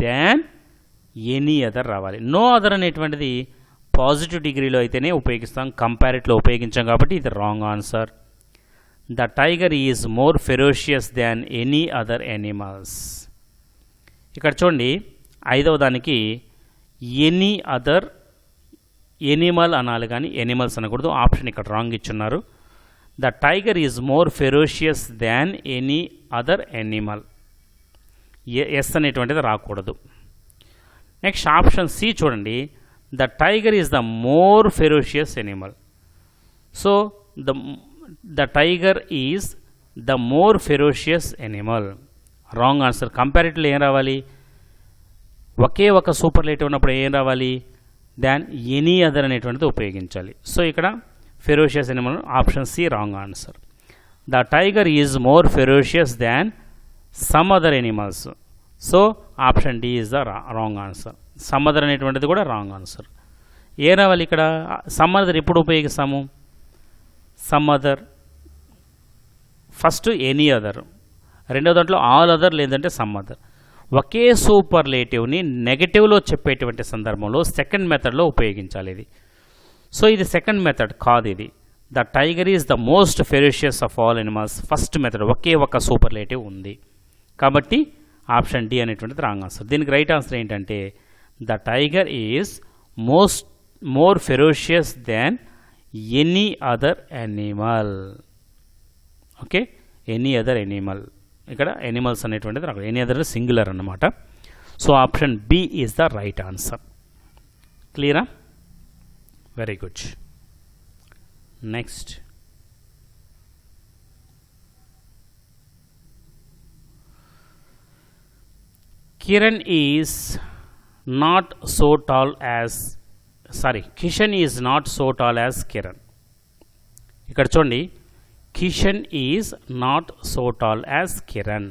than any other రావాలి. నో అదర్ అనేటువంటిది పాజిటివ్ డిగ్రీలో అయితేనే ఉపయోగిస్తాం, కంపారిటివ్లో ఉపయోగించాం కాబట్టి ఇది wrong answer. The tiger is more ferocious than any other animals. ఇక్కడ చూడండి, ఐదవ దానికి ఎనీ అదర్ ఎనిమల్ అనాలి కానీ ఎనిమల్స్ అనకూడదు. ఆప్షన్ ఇక్కడ రాంగ్ ఇచ్చున్నారు. The tiger is more ferocious than any other animal. S అనేటువంటిది రాకూడదు. నెక్స్ట్ ఆప్షన్ సి చూడండి, the tiger is the more ferocious animal. So the tiger is the more ferocious animal. Wrong answer. కంపారిటివ్లో ఏం రావాలి, ఒకే ఒక superlative ఉన్నప్పుడు ఏం రావాలి, దాన్ ఎనీ అదర్ అనేటువంటిది ఉపయోగించాలి. సో ఇక్కడ ferocious animal, option C wrong answer. The tiger is more ferocious than some other animals. So option D is the wrong answer. Some other అనేటువంటిది కూడా రాంగ్ ఆన్సర్. ఏ రావాలి ఇక్కడ, సమ్ అదర్ ఎప్పుడు ఉపయోగిస్తాము, some other, first any other, రెండో దాంట్లో all other లేదంటే some other. ఒకే సూపర్లేటివ్ని నెగటివ్లో చెప్పేటువంటి సందర్భంలో సెకండ్ మెథడ్లో ఉపయోగించాలి ఇది. సో ఇది సెకండ్ మెథడ్ కాదు ఇది. The tiger is the most ferocious of all animals first method, ఒకే ఒక సూపర్లేటివ్ ఉంది కాబట్టి ఆప్షన్ డి అనేటువంటిది రాంగ్ ఆన్సర్. దీనికి రైట్ ఆన్సర్ ఏంటంటే the tiger is more ferocious than any other animal. Okay, any other animal, ఇక్కడ animals అనేటువంటిది రాదు, ఎనీ అదర్ సింగులర్ అన్నమాట. So option B is the right answer. క్లియరా? Very good. Next, Kiran is not so tall as Kishan is not so tall as Kiran. ఇక్కడ చూడండి, Kishan is not so tall as Kiran.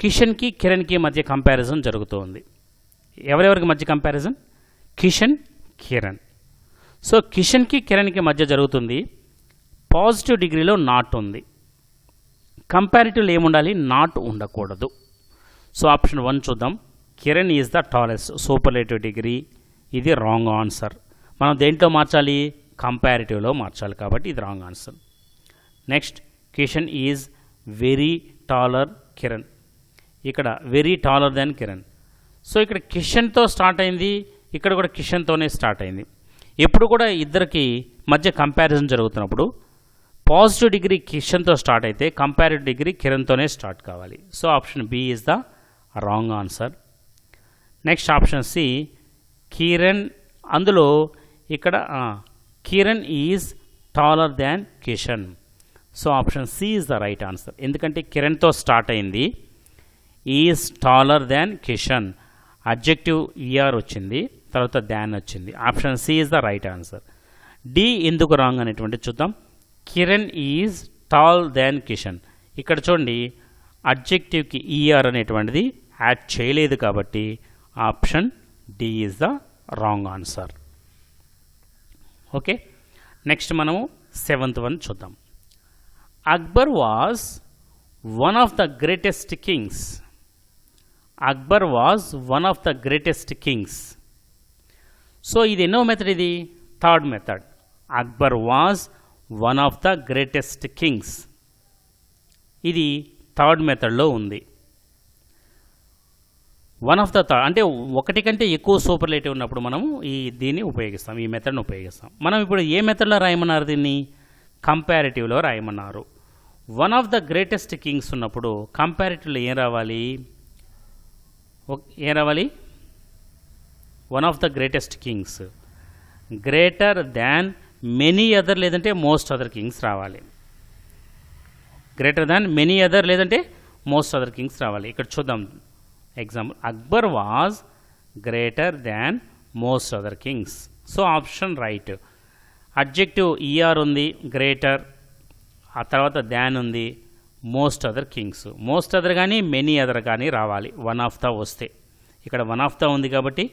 కిషన్కి కిరణ్కి మధ్య కంపారిజన్ జరుగుతుంది. ఎవరెవరికి మధ్య కంపారిజన్? కిషన్, కిరణ్. సో కిషన్కి కిరణ్కి మధ్య జరుగుతుంది. పాజిటివ్ డిగ్రీలో నాట్ ఉంది. కంపారిటివ్లో ఏముండాలి? నాట్ ఉండకూడదు. సో ఆప్షన్ 1 చూద్దాం. Kiran is the tallest, superlative degree. ఇది రాంగ్ ఆన్సర్. మనం దేంట్లో మార్చాలి? కంపారిటివ్లో మార్చాలి, కాబట్టి ఇది wrong answer. Next, Kishan is very taller Kiran. ఇక్కడ very taller than Kiran. So ఇక్కడ కిషన్తో స్టార్ట్ అయింది, ఇక్కడ కూడా కిషన్తోనే స్టార్ట్ అయింది. ఎప్పుడు కూడా ఇద్దరికి మధ్య కంపారిజన్ జరుగుతున్నప్పుడు పాజిటివ్ డిగ్రీ కిషన్తో స్టార్ట్ అయితే కంపారిటివ్ డిగ్రీ కిరణ్తోనే స్టార్ట్ కావాలి. So option B is the wrong answer. Next, option C, Kiran. అందులో ఇక్కడ Kiran is taller than Kishan. So option C is the right answer. ఎందుకంటే కిరణ్తో స్టార్ట్ అయింది, is taller than Kishan, adjective E R వచ్చింది, తర్వాత దాన్ వచ్చింది. Option C is the right answer. D ఎందుకు wrong అనేటువంటి చూద్దాం. Kiran is tall than Kishan. ఇక్కడ చూడండి, అడ్జెక్టివ్కి ఈఆర్ అనేటువంటిది యాడ్ చేయలేదు, కాబట్టి option D is the wrong answer. Okay, next మనము 7th వన్ చూద్దాం. Akbar was one of the greatest kings. Akbar was one of the greatest kings. So ఇది ఎన్నో మెథడ్? ఇది third method. Akbar was one of the greatest kings. ఇది third మెథడ్లో ఉంది. One of the third అంటే ఒకటి కంటే ఎక్కువ సూపర్లేటివ్ ఉన్నప్పుడు మనము దీన్ని ఉపయోగిస్తాం, ఈ మెథడ్ని ఉపయోగిస్తాం. మనం ఇప్పుడు ఏ మెథడ్లో రాయమన్నారు? దీన్ని కంపారిటివ్లో రాయమన్నారు. One of the greatest kings ఉన్నప్పుడు కంపారిటివ్లో ఏం రావాలి? One of the greatest kings greater than many other లేదంటే మోస్ట్ అదర్ కింగ్స్ రావాలి. గ్రేటర్ దాన్ మెనీ అదర్ లేదంటే మోస్ట్ అదర్ కింగ్స్ రావాలి. ఇక్కడ చూద్దాం example. Akbar was greater than most other kings. So option right. Adjective ER ఉంది, greater, ఆ తర్వాత than ఉంది, most other kings. Most other కానీ మెనీ అదర్ కానీ రావాలి వన్ ఆఫ్ ద వస్తే. ఇక్కడ వన్ ఆఫ్ ద ఉంది కాబట్టి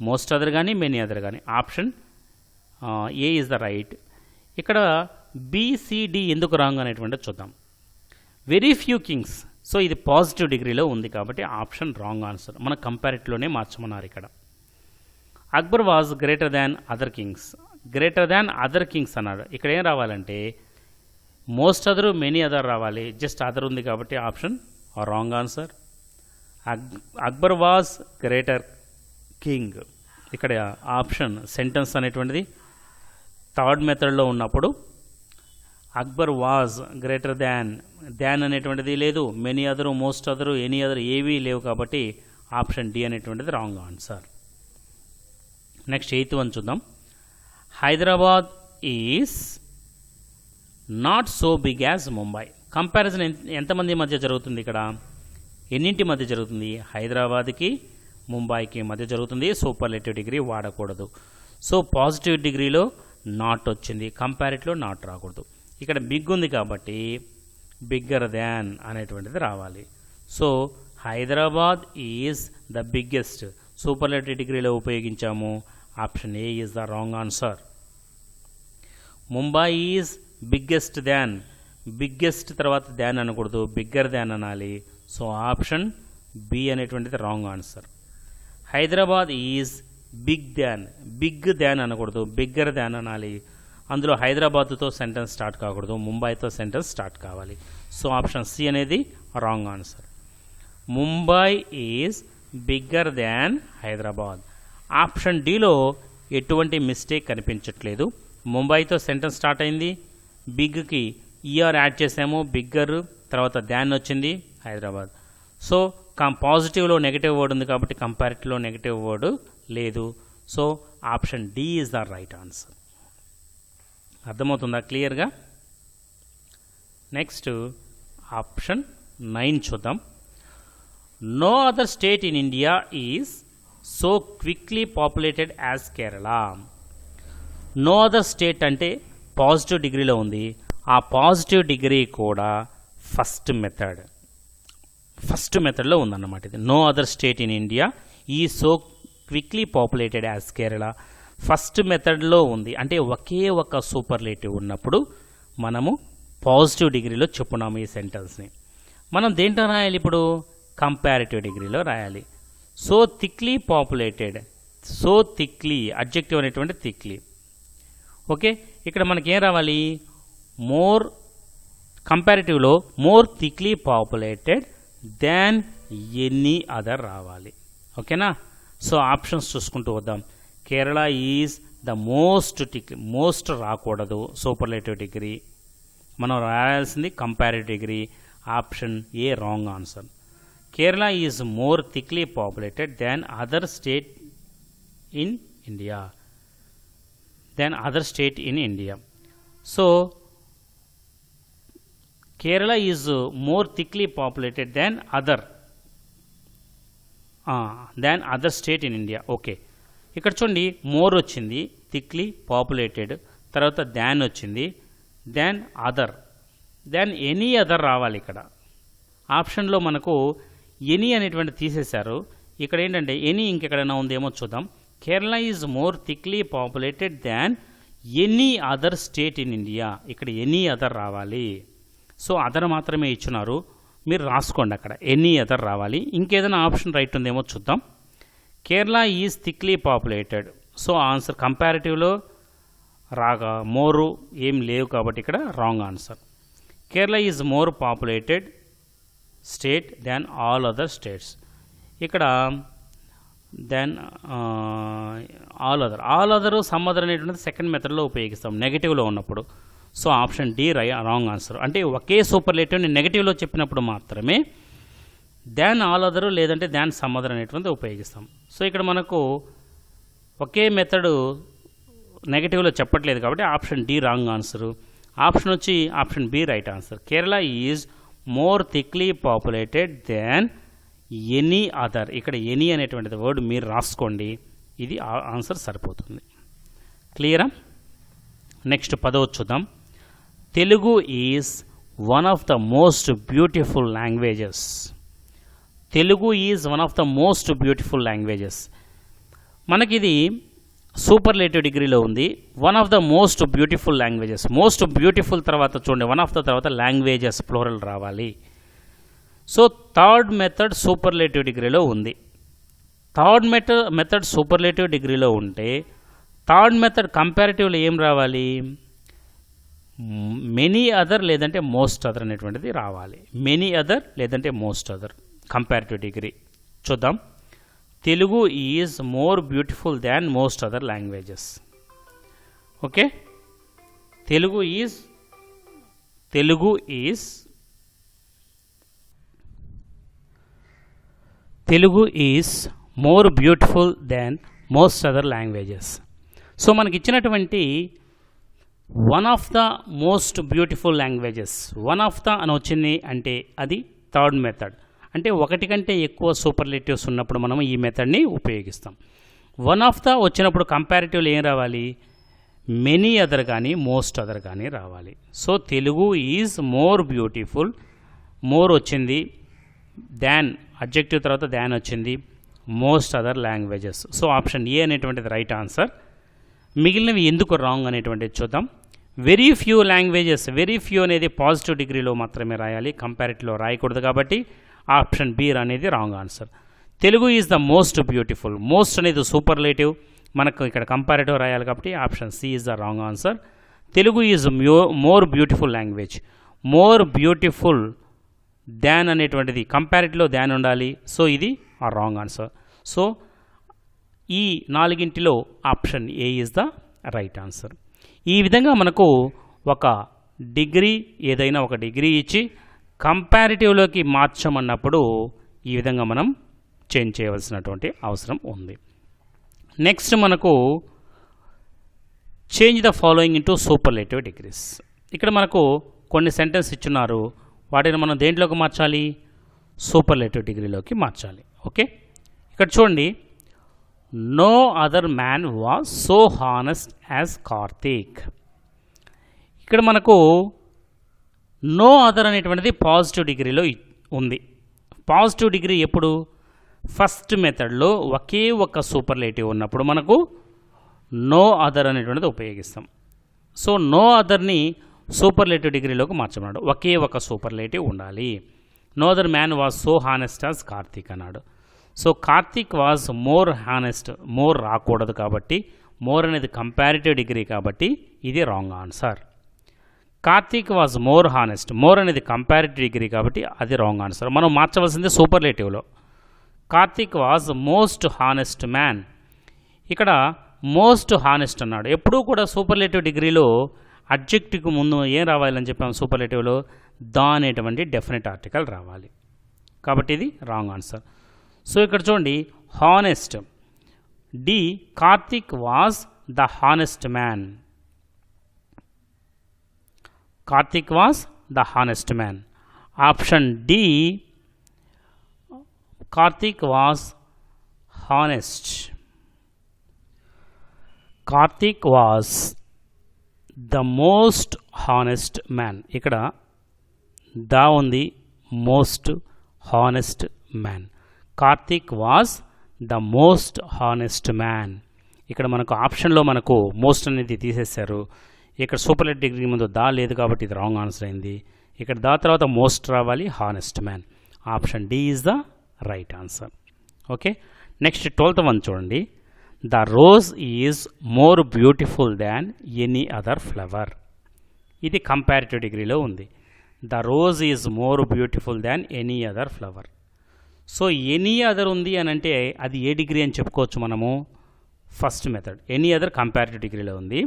మోస్ట్ అదర్ కానీ మెనీ అదర్ కానీ option A is the right. ఇక్కడ బిసిడి ఎందుకు రాంగ్ అనేటువంటిది చూద్దాం. Very few Kings. సో ఇది పాజిటివ్ డిగ్రీలో ఉంది కాబట్టి ఆప్షన్ రాంగ్ ఆన్సర్. మన కంపారిటివ్లోనే మార్చమన్నారు ఇక్కడ. Akbar was greater than other kings. Greater than other kings అన్నాడు. ఇక్కడ ఏం రావాలంటే మోస్ట్ అదర్ మెనీ అదర్ రావాలి. జస్ట్ అదర్ ఉంది కాబట్టి option wrong answer. Akbar was greater king. ఇక్కడ ఆప్షన్ సెంటెన్స్ అనేటువంటిది థర్డ్ మెథడ్లో ఉన్నప్పుడు అక్బర్ వాజ్ గ్రేటర్ దాన్ అనేటువంటిది లేదు, many other, most other, any other ఏవీ లేవు కాబట్టి ఆప్షన్ డి అనేటువంటిది wrong answer. Next 8th one చూద్దాం. Hyderabad is not so big as Mumbai. Comparison ఎంతమంది మధ్య జరుగుతుంది? ఇక్కడ ఎన్నింటి మధ్య జరుగుతుంది? హైదరాబాద్కి ముంబైకి మధ్య జరుగుతుంది. సూపర్లేటివ్ డిగ్రీ వాడకూడదు. సో పాజిటివ్ డిగ్రీలో నాట్ వచ్చింది, కంపారిటివ్లో నాట్ రాకూడదు. ఇక్కడ బిగ్ ఉంది కాబట్టి బిగ్గర్ దాన్ అనేటువంటిది రావాలి. So Hyderabad is the biggest, superlative degree ఉపయోగించాము. Option A is the wrong answer. Mumbai is biggest than, biggest తర్వాత దాన్ అనకూడదు, బిగ్గర్ దాన్ అనాలి. సో ఆప్షన్ బి అనేటువంటిది wrong answer. Hyderabad is big than, big than అనకూడదు, bigger than అనాలి. అందులో హైదరాబాద్తో sentence start కాకూడదు, ముంబైతో సెంటెన్స్ స్టార్ట్ కావాలి. సో ఆప్షన్ సి అనేది wrong answer. Mumbai is bigger than Hyderabad. Option డిలో ఎటువంటి మిస్టేక్ కనిపించట్లేదు. ముంబైతో సెంటెన్స్ స్టార్ట్ అయింది, బిగ్కి ఈఆర్ యాడ్ చేసాము, బిగ్గర్, తర్వాత దాన్ వచ్చింది హైదరాబాద్. సో పాజిటివ్లో నెగిటివ్ వర్డ్ ఉంది కాబట్టి కంపారిటివ్లో నెగిటివ్ వర్డ్ లేదు. So option D is the right answer. అర్థమవుతుందా క్లియర్గా? నెక్స్ట్ ఆప్షన్ 9 చూద్దాం. No other state in India is so quickly populated as Kerala. No other state అంటే పాజిటివ్ డిగ్రీలో ఉంది. ఆ పాజిటివ్ డిగ్రీ కూడా ఫస్ట్ మెథడ్లో ఉందన్నమాట. ఇది no other state in India ఈ so quickly populated as Kerala first మెథడ్లో ఉంది. అంటే ఒకే ఒక సూపర్లేటివ్ ఉన్నప్పుడు మనము పాజిటివ్ డిగ్రీలో చెప్పున్నాము ఈ సెంటెన్స్ని. మనం దేంట్లో రాయాలి ఇప్పుడు? కంపారిటివ్ డిగ్రీలో రాయాలి. So thickly populated, so thickly adjective అనేటువంటి థిక్లీ. ఓకే, ఇక్కడ మనకి ఏం రావాలి? మోర్, కంపారిటివ్లో more thickly populated than any other రావాలి. ఓకేనా? సో ఆప్షన్స్ చూసుకుంటూ వద్దాం. Kerala is the most thickly, most రాకూడదు సూపర్లేటివ్ డిగ్రీ, మనం రాయాల్సింది comparative degree. Option A wrong answer. Kerala is more thickly populated than other state in India, so Kerala is more thickly populated than other state in India. Okay, ఇక్కడ చూడండి more వచ్చింది, thickly populated, తర్వాత than వచ్చింది, than other, దాన్ any other రావాలి. ఇక్కడ ఆప్షన్లో మనకు any అనేటువంటి తీసేశారు. ఇక్కడ ఏంటంటే ఎనీ ఇంకెక్కడైనా ఉందేమో చూద్దాం. Kerala is more thickly populated than any other state in India. ఇక్కడ ఎనీ అదర్ రావాలి. సో అదర్ మాత్రమే ఇచ్చినారు, మీరు రాసుకోండి అక్కడ ఎనీ అదర్ రావాలి. ఇంకేదైనా ఆప్షన్ రైట్ ఉందేమో చూద్దాం. Kerala is thickly populated, so answer కంపారిటివ్లో రాగా మోరు ఏం లేవు కాబట్టి ఇక్కడ wrong answer. Kerala is more populated state than all other states. ఇక్కడ than all other some other అనేటువంటిది సెకండ్ మెథడ్లో ఉపయోగిస్తాం నెగిటివ్లో ఉన్నప్పుడు. So option D wrong answer. అంటే ఒకే సూపర్లేటివ్ని నెగిటివ్లో చెప్పినప్పుడు మాత్రమే దాన్ ఆల్ అదర్ లేదంటే దాన్ సమ్ అదర్ అనేటువంటిది ఉపయోగిస్తాం. సో ఇక్కడ మనకు ఒకే మెథడ్ నెగిటివ్లో చెప్పట్లేదు కాబట్టి option D wrong answer. Option వచ్చి option B right answer. Kerala is more thickly populated than any other. ఇక్కడ ఎనీ అనేటువంటిది వర్డ్ మీరు రాసుకోండి, ఇది ఆన్సర్ సరిపోతుంది. క్లియరా? నెక్స్ట్ 10వ చూద్దాం. Telugu is one of the most beautiful languages. Telugu is one of the most beautiful languages. మనకిది సూపర్లేటివ్ డిగ్రీలో ఉంది. One of the most beautiful languages, most beautiful తర్వాత చూడండి వన్ ఆఫ్ ద తర్వాత లాంగ్వేజెస్ ప్లూరల్ రావాలి. సో థర్డ్ మెథడ్ సూపర్లేటివ్ డిగ్రీలో ఉంది. Third method superlative డిగ్రీలో ఉంటే థర్డ్ మెథడ్ కంపారిటివ్లో ఏం రావాలి? మెనీ అదర్ లేదంటే మోస్ట్ అదర్ అనేటువంటిది రావాలి. మెనీ అదర్ లేదంటే మోస్ట్ అదర్ కంపారిటివ్ డిగ్రీ. చూద్దాం. Telugu is more beautiful than most other languages. Okay, Telugu is more beautiful than most other languages. So మనకి ఇచ్చినటువంటి one of the most beautiful languages, one of the అని వచ్చింది అంటే అది third method. అంటే ఒకటి కంటే ఎక్కువ సూపర్లేటివ్స్ ఉన్నప్పుడు మనం ఈ మెథడ్ని ఉపయోగిస్తాం. వన్ ఆఫ్ ద వచ్చినప్పుడు కంపారిటివ్లో ఏం రావాలి? మెనీ అదర్ కానీ మోస్ట్ అదర్ కానీ రావాలి. So Telugu is more beautiful, more వచ్చింది, దాన్ అడ్జెక్టివ్ తర్వాత దాన్ వచ్చింది, most other languages. So option ఏ అనేటువంటిది రైట్ ఆన్సర్. మిగిలినవి ఎందుకు రాంగ్ అనేటువంటిది చూద్దాం. Very few languages, very few అనేది పాజిటివ్ డిగ్రీలో మాత్రమే రాయాలి, కంపారిటివ్లో రాయకూడదు కాబట్టి ఆప్షన్ బి అనేది wrong answer. Telugu is the most beautiful, most అనేది సూపర్లేటివ్, మనకు ఇక్కడ కంపారిటివ్ రాయాలి కాబట్టి option C is the wrong answer. Telugu is more beautiful language. More beautiful దాన్ అనేటువంటిది కంపారిటివ్లో దాన్ ఉండాలి. సో ఇది ఆ రాంగ్ ఆన్సర్. సో ఈ నాలుగింటిలో option A is the right answer. ఈ విధంగా మనకు ఒక డిగ్రీ ఏదైనా ఒక డిగ్రీ ఇచ్చి కంపారిటివ్లోకి మార్చమన్నప్పుడు ఈ విధంగా మనం చేంజ్ చేయవలసినటువంటి అవసరం ఉంది. నెక్స్ట్ మనకు change the following into superlative degrees. ఇక్కడ మనకు కొన్ని సెంటెన్స్ ఇచ్చున్నారు, వాటిని మనం దేంట్లోకి మార్చాలి? సూపర్లేటివ్ డిగ్రీలోకి మార్చాలి. ఓకే, ఇక్కడ చూడండి, no other man was so honest as Karthik. ఇక్కడ మనకు నో అదర్ అనేటువంటిది పాజిటివ్ డిగ్రీలో ఉంది. పాజిటివ్ డిగ్రీ ఎప్పుడు? ఫస్ట్ మెథడ్లో ఒకే ఒక సూపర్లేటివ్ ఉన్నప్పుడు మనకు నో అదర్ అనేటువంటిది ఉపయోగిస్తాం. సో నో అదర్ని సూపర్లేటివ్ డిగ్రీలోకి మార్చమన్నాడు. ఒకే ఒక సూపర్లేటివ్ ఉండాలి. No other man was so honest as Karthik అన్నాడు. So Karthik was more honest, more రాకూడదు కాబట్టి మోర్ అనేది కంపారిటివ్ డిగ్రీ కాబట్టి ఇది wrong answer. Karthik was more honest, more అనేది కంపారిటివ్ డిగ్రీ కాబట్టి అది రాంగ్ ఆన్సర్. మనం మార్చవలసింది సూపర్లేటివ్లో. Karthik was most honest man. ఇక్కడ మోస్ట్ హానెస్ట్ అన్నాడు. ఎప్పుడూ కూడా సూపర్లేటివ్ డిగ్రీలో అడ్జెక్టివ్కి ముందు ఏం రావాలని చెప్పాము? సూపర్లేటివ్లో ద అనేటువంటి డెఫినెట్ ఆర్టికల్ రావాలి. కాబట్టి ఇది రాంగ్ ఆన్సర్. సో ఇక్కడ చూడండి, honest D, Karthik was the honest man. Karthik was the honest man. Option D, Karthik was honest. Karthik was the most honest man. ఇక్కడ ద ఉంది, most honest man. Karthik was the most honest man. ఇక్కడ మనకు ఆప్షన్లో మనకు most అనేది తీసేశారు. ఇక్కడ సూపర్లేటివ్ డిగ్రీ ముందు దా లేదు కాబట్టి ఇది రాంగ్ ఆన్సర్ అయింది. ఇక్కడ దా తర్వాత మోస్ట్ రావాలి, honest man. Option D is the right answer. Okay, next 12th one చూడండి. The rose is more beautiful than any other flower. ఇది కంపారిటివ్ డిగ్రీలో ఉంది. The rose is more beautiful than any other flower. So any other ఉంది అని అంటే అది ఏ degree అని చెప్పుకోవచ్చు మనము? First method. Any other comparative డిగ్రీలో ఉంది.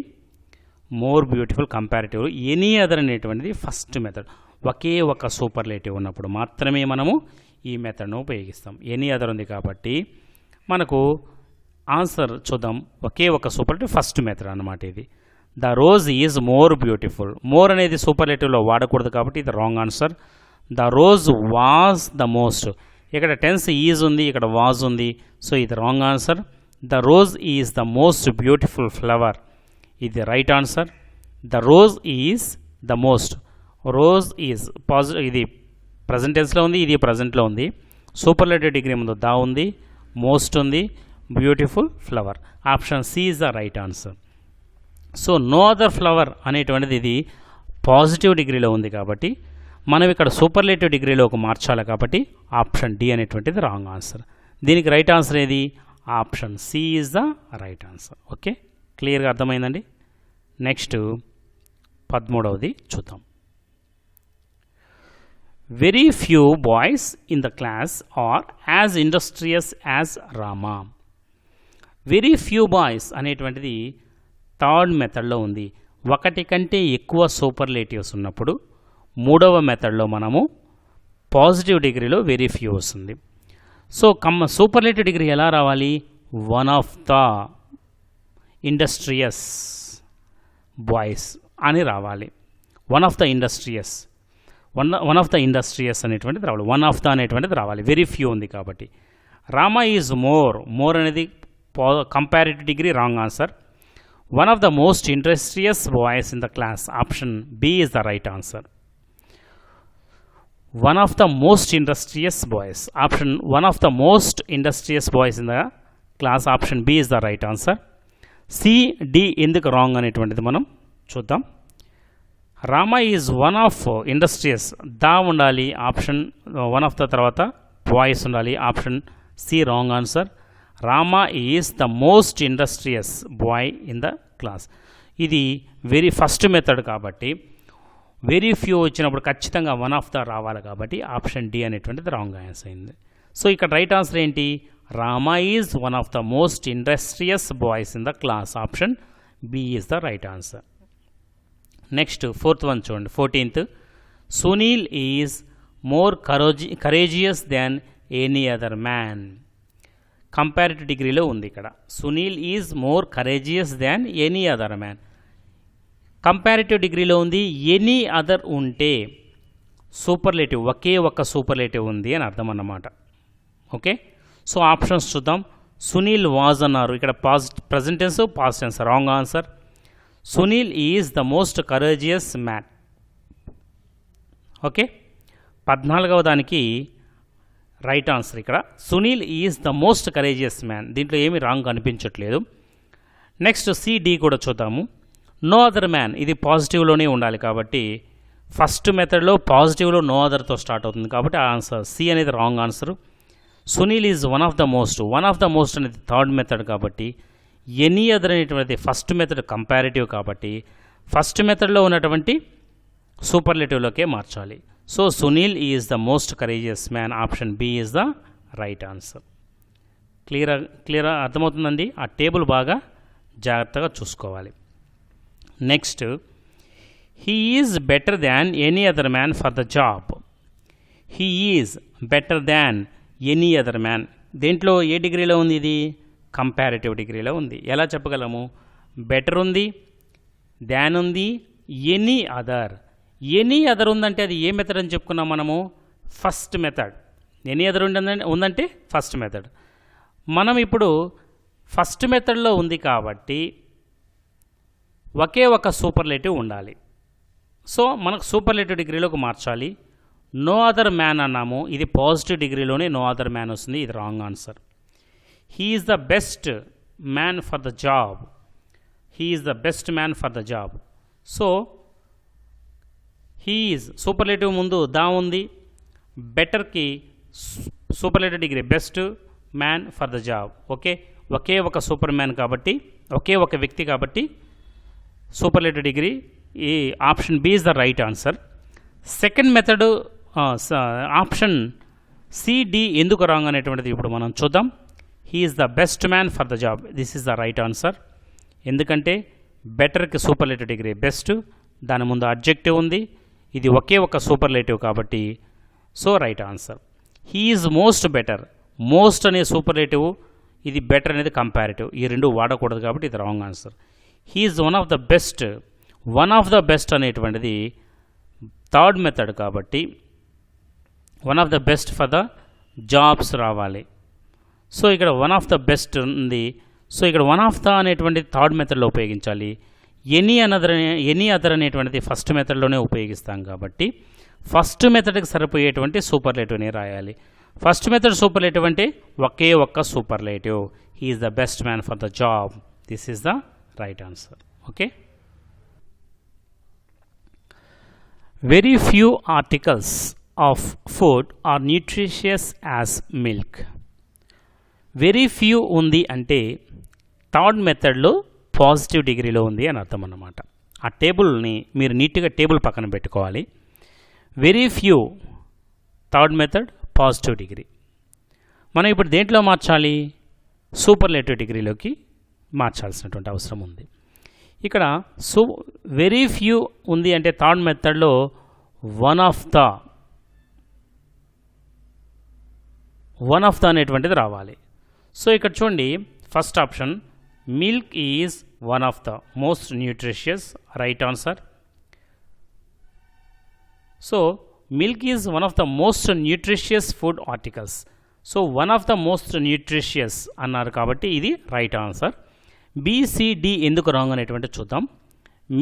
More beautiful comparative. Any other అనేటువంటిది ఫస్ట్ మెథడ్. ఒకే ఒక సూపర్లేటివ్ ఉన్నప్పుడు మాత్రమే మనము ఈ మెథడ్ను ఉపయోగిస్తాం. ఎనీ అదర్ ఉంది కాబట్టి మనకు ఆన్సర్ చూద్దాం. ఒకే ఒక సూపర్లేటివ్ ఫస్ట్ మెథడ్ అన్నమాట ఇది. The rose is more beautiful. More అనేది సూపర్లేటివ్లో వాడకూడదు కాబట్టి ఇది wrong answer. The rose was the most. ఇక్కడ టెన్స్ ఈజ్ ఉంది, ఇక్కడ వాజ్ ఉంది. సో ఇది wrong answer. The rose is the most beautiful flower. ఇది right answer. The rose is the most. Rose is ఇది ప్రజెంట్ టెన్స్లో ఉంది, ఇది ప్రజెంట్లో ఉంది. సూపర్లేటివ్ డిగ్రీ ముందు దా ఉంది, మోస్ట్ ఉంది, beautiful flower. Option C is the right answer. So no other flower అనేటువంటిది ఇది పాజిటివ్ డిగ్రీలో ఉంది కాబట్టి మనం ఇక్కడ సూపర్లేటివ్ డిగ్రీలోకి మార్చాలి కాబట్టి ఆప్షన్ డి అనేటువంటిది రాంగ్ ఆన్సర్. దీనికి రైట్ ఆన్సర్ ఏది? Option C is the right answer. Okay, క్లియర్గా అర్థమైందండి. నెక్స్ట్ 13వది చూద్దాం. Very few boys in the class are as industrious as Rama. Very few boys అనేటువంటిది థర్డ్ మెథడ్లో ఉంది. ఒకటి కంటే ఎక్కువ సూపర్లేటివ్స్ ఉన్నప్పుడు మూడవ మెథడ్లో మనము పాజిటివ్ డిగ్రీలో వెరీ ఫ్యూ వస్తుంది. సో సూపర్లేటివ్ డిగ్రీ ఎలా రావాలి? One of the industrious boys అని రావాలి. One of the industrious, one of the industrious అనేటువంటిది రావాలి. వన్ ఆఫ్ ద అనేటువంటిది రావాలి. వెరీ ఫ్యూ ఉంది కాబట్టి. Rama is more. మోర్ అనేది comparative degree wrong answer. One of the most industrious boys in the class. Option B is the right answer. One of the most industrious boys. Option one of the most industrious boys in the class. Option B is the right answer. C, D ఎందుకు wrong అనేటువంటిది మనం చూద్దాం. Rama is one of industrious. The ఉండాలి. Option one of the తర్వాత boys ఉండాలి. Option C wrong answer. Rama is the most industrious boy in the class. ఇది very first method కాబట్టి very few వచ్చినప్పుడు ఖచ్చితంగా వన్ ఆఫ్ ద రావాలి కాబట్టి ఆప్షన్ డి అనేటువంటిది రాంగ్ ఆన్సర్ అయింది. సో ఇక్కడ రైట్ ఆన్సర్ ఏంటి? Rama is one of the most industrious boys in the class. Option B is the right answer. Next fourth one చూడండి, 14th. Sunil is more courageous than any other man. Comparative డిగ్రీలో ఉంది ఇక్కడ. Sunil is more courageous than any other man. Comparative డిగ్రీలో ఉంది. Any other ఉంటే superlative, ఒకే ఒక్క superlative ఉంది అని అర్థం అన్నమాట. ఓకే, సో ఆప్షన్స్ చూద్దాం. సునీల్ వాజ్ అన్నారు, ఇక్కడ present tense past tense, wrong answer. Sunil is the most courageous man. Okay, 14వ దానికి రైట్ ఆన్సర్ ఇక్కడ Sunil is the most courageous man. దీంట్లో ఏమీ రాంగ్ అనిపించట్లేదు. నెక్స్ట్ సిడి కూడా చూద్దాము. నో అదర్ మ్యాన్, ఇది పాజిటివ్లోనే ఉండాలి కాబట్టి ఫస్ట్ మెథడ్లో పాజిటివ్లో నో అదర్తో స్టార్ట్ అవుతుంది కాబట్టి ఆన్సర్ సి అనేది wrong answer. Sunil is one of the most అనేది థర్డ్ మెథడ్ కాబట్టి ఎనీ అదర్ అనేటువంటి ఫస్ట్ మెథడ్ కంపారిటివ్ కాబట్టి ఫస్ట్ మెథడ్లో ఉన్నటువంటి సూపర్లేటివ్లోకే మార్చాలి. So Sunil is the most courageous man. Option B is the right answer. Clear అర్థమవుతుందండి. ఆ టేబుల్ బాగా జాగ్రత్తగా చూసుకోవాలి. Next, he is better than any other man for the job. He is better than any other man. దేంట్లో ఏ డిగ్రీలో ఉంది? ఇది comparative డిగ్రీలో ఉంది. ఎలా చెప్పగలము? బెటర్ ఉంది, దాన్ ఉంది, ఎనీ అదర్. ఎనీ అదర్ ఉందంటే అది ఏ మెథడ్ అని చెప్పుకున్నాం మనము? First method. ఎనీ అదర్ ఉందంటే ఫస్ట్ మెథడ్. మనం ఇప్పుడు ఫస్ట్ మెథడ్లో ఉంది కాబట్టి ఒకే ఒక సూపర్లేటివ్ ఉండాలి. సో మనకు సూపర్లేటివ్ డిగ్రీలోకి మార్చాలి. నో అదర్ మ్యాన్ అన్నాము, ఇది పాజిటివ్ డిగ్రీలోనే నో అదర్ మ్యాన్ వస్తుంది, ఇది wrong answer. He is the best man for the job. He is the best man for the job. So he is superlative ముందు the ఉంది, బెటర్కి superlative degree best man for the job. Okay, ఒకే ఒక super man కాబట్టి ఒకే ఒక వ్యక్తి కాబట్టి సూపర్లేటివ్ డిగ్రీ ఈ option B is the right answer. Second method option C D ఎందుకు రాంగ్ అనేటువంటిది ఇప్పుడు మనం చూద్దాం. He is the best man for the job. This is the right answer. ఎందుకంటే బెటర్కి సూపర్లేటివ్ డిగ్రీ బెస్ట్, దాని ముందు అడ్జెక్టివ్ ఉంది, ఇది ఒకే ఒక సూపర్లేటివ్ కాబట్టి so right answer. He is most better. Most అనే సూపర్లేటివ్, ఇది బెటర్ అనేది కంపారిటివ్, ఈ రెండు వాడకూడదు కాబట్టి ఇది wrong answer. He is one of the best అనేటువంటిది థర్డ్ మెథడ్ కాబట్టి one of the best for the jobs రావాలి. సో ఇక్కడ వన్ ఆఫ్ ద బెస్ట్ ఉంది, సో ఇక్కడ వన్ ఆఫ్ ద అనేటువంటిది థర్డ్ మెథడ్లో ఉపయోగించాలి. ఎనీ అదర్ అనేటువంటిది ఫస్ట్ మెథడ్లోనే ఉపయోగిస్తాం కాబట్టి ఫస్ట్ మెథడ్కి సరిపోయేటువంటి సూపర్లేటివ్ని రాయాలి. ఫస్ట్ మెథడ్ సూపర్లేటివ్ అంటే ఒకే ఒక్క superlative. He is the best man for the job. This is the right answer. Okay, very few articles of food are nutritious as milk. Very few ఉంది అంటే third మెథడ్లో positive డిగ్రీలో ఉంది అని అర్థం అన్నమాట. ఆ టేబుల్ని మీరు నీట్గా టేబుల్ పక్కన పెట్టుకోవాలి. Very few third method positive degree. మనం ఇప్పుడు దేంట్లో మార్చాలి? సూపర్లేటివ్ డిగ్రీలోకి మార్చాల్సినటువంటి అవసరం ఉంది. ఇక్కడ వెరీ ఫ్యూ ఉంది అంటే థర్డ్ మెథడ్లో వన్ ఆఫ్ ద అనేటువంటిది రావాలి. సో ఇక్కడ చూడండి, first option milk is one of the most nutritious, right answer. So milk is one of the most nutritious food articles. So one of the most nutritious అన్నారు కాబట్టి ఇది right answer. B C D ఎందుకు wrong అనేటువంటి చూద్దాం.